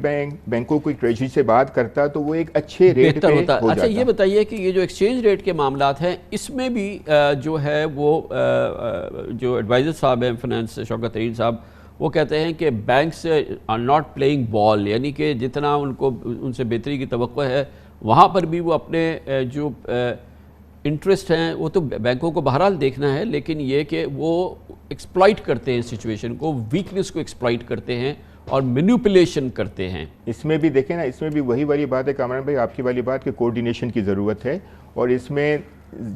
بینکوں کو ٹریجری سے بات کرتا، تو وہ ایک اچھے ریٹ پہ ہو جاتا. اچھا یہ بتائیے کہ یہ جو ایکسچینج ریٹ کے معاملات ہیں، اس میں بھی جو ہے وہ جو ایڈوائزر صاحب ہیں فائنانس شوکت ترین صاحب، وہ کہتے ہیں کہ بینکس آر ناٹ پلئنگ بال، یعنی کہ جتنا ان سے بہتری کی توقع ہے وہاں پر بھی وہ اپنے جو انٹرسٹ ہیں وہ تو بینکوں کو بہرحال دیکھنا ہے، لیکن یہ کہ وہ ایکسپلائٹ کرتے ہیں سچویشن کو، ویکنس کو ایکسپلائٹ کرتے ہیں اور مینیپولیشن کرتے ہیں. اس میں بھی دیکھیں نا، اس میں بھی وہی والی بات ہے کامران بھائی، آپ کی والی بات کہ کوارڈینیشن کی ضرورت ہے. اور اس میں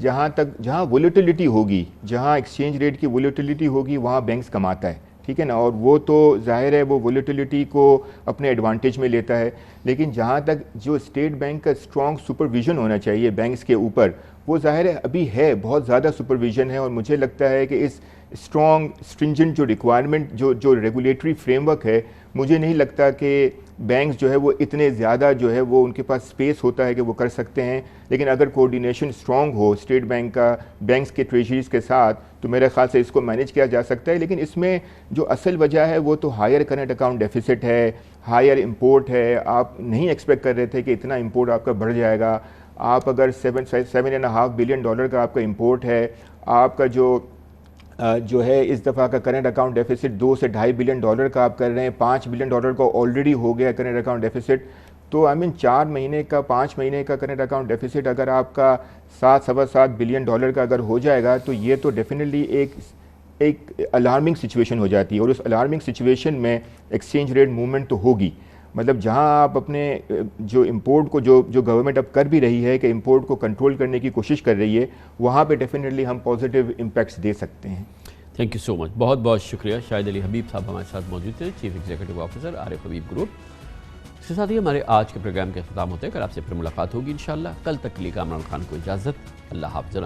جہاں وولیٹیلیٹی ہوگی، جہاں ایکسچینج ریٹ کی وولیٹیلیٹی ہوگی، وہاں بینکس کماتا ہے، ٹھیک ہے نا، اور وہ تو ظاہر ہے وہ وولیٹیلیٹی کو اپنے ایڈوانٹیج میں لیتا ہے. لیکن جہاں تک جو اسٹیٹ بینک کا اسٹرانگ سپرویژن ہونا چاہیے بینکس کے اوپر، وہ ظاہر ہے ابھی ہے، بہت زیادہ سپرویژن ہے. اور مجھے لگتا ہے کہ اس اسٹرانگ اسٹرنجنٹ جو ریکوائرمنٹ جو ریگولیٹری فریم ورک ہے، مجھے نہیں لگتا کہ بینکس جو ہے وہ اتنے زیادہ جو ہے وہ ان کے پاس سپیس ہوتا ہے کہ وہ کر سکتے ہیں. لیکن اگر کوارڈینیشن اسٹرانگ ہو اسٹیٹ بینک کا بینکس کے ٹریجریز کے ساتھ، تو میرے خیال سے اس کو مینیج کیا جا سکتا ہے. لیکن اس میں جو اصل وجہ ہے وہ تو ہائر کرنٹ اکاؤنٹ ڈیفیسٹ ہے، ہائر امپورٹ ہے. آپ نہیں ایکسپیکٹ کر رہے تھے کہ اتنا امپورٹ آپ کا بڑھ جائے گا. آپ اگر $7.5 بلین کا آپ کا امپورٹ ہے، آپ کا جو ہے اس دفعہ کا کرنٹ اکاؤنٹ ڈیفیسٹ $2 سے $2.5 بلین کا آپ کر رہے ہیں، $5 بلین کا آلریڈی ہو گیا کرنٹ اکاؤنٹ ڈیفیسٹ. تو 4 مہینے کا 5 مہینے کا کرنٹ اکاؤنٹ ڈیفیسٹ اگر آپ کا $7.25 بلین کا اگر ہو جائے گا، تو یہ تو ڈیفینیٹلی ایک الارمنگ سچویشن ہو جاتی ہے. اور اس الارمنگ سچویشن میں ایکسچینج ریٹ موومنٹ تو ہوگی. مطلب جہاں آپ اپنے جو امپورٹ کو جو گورنمنٹ اب کر بھی رہی ہے کہ امپورٹ کو کنٹرول کرنے کی کوشش کر رہی ہے، وہاں پہ ڈیفینیٹلی ہم پازیٹیو امپیکٹس دے سکتے ہیں. تھینک یو سو مچ، بہت بہت شکریہ. شاہد علی حبیب صاحب ہمارے ساتھ موجود تھے، چیف ایگزیکٹو آفیسر عارف حبیب گروپ. اس کے ساتھ ہی ہمارے آج کے پروگرام کے اختتام ہوتے ہیں. کل آپ سے پھر ملاقات ہوگی انشاءاللہ. کل تک کے لیے کامران خان کو اجازت. اللہ حافظ.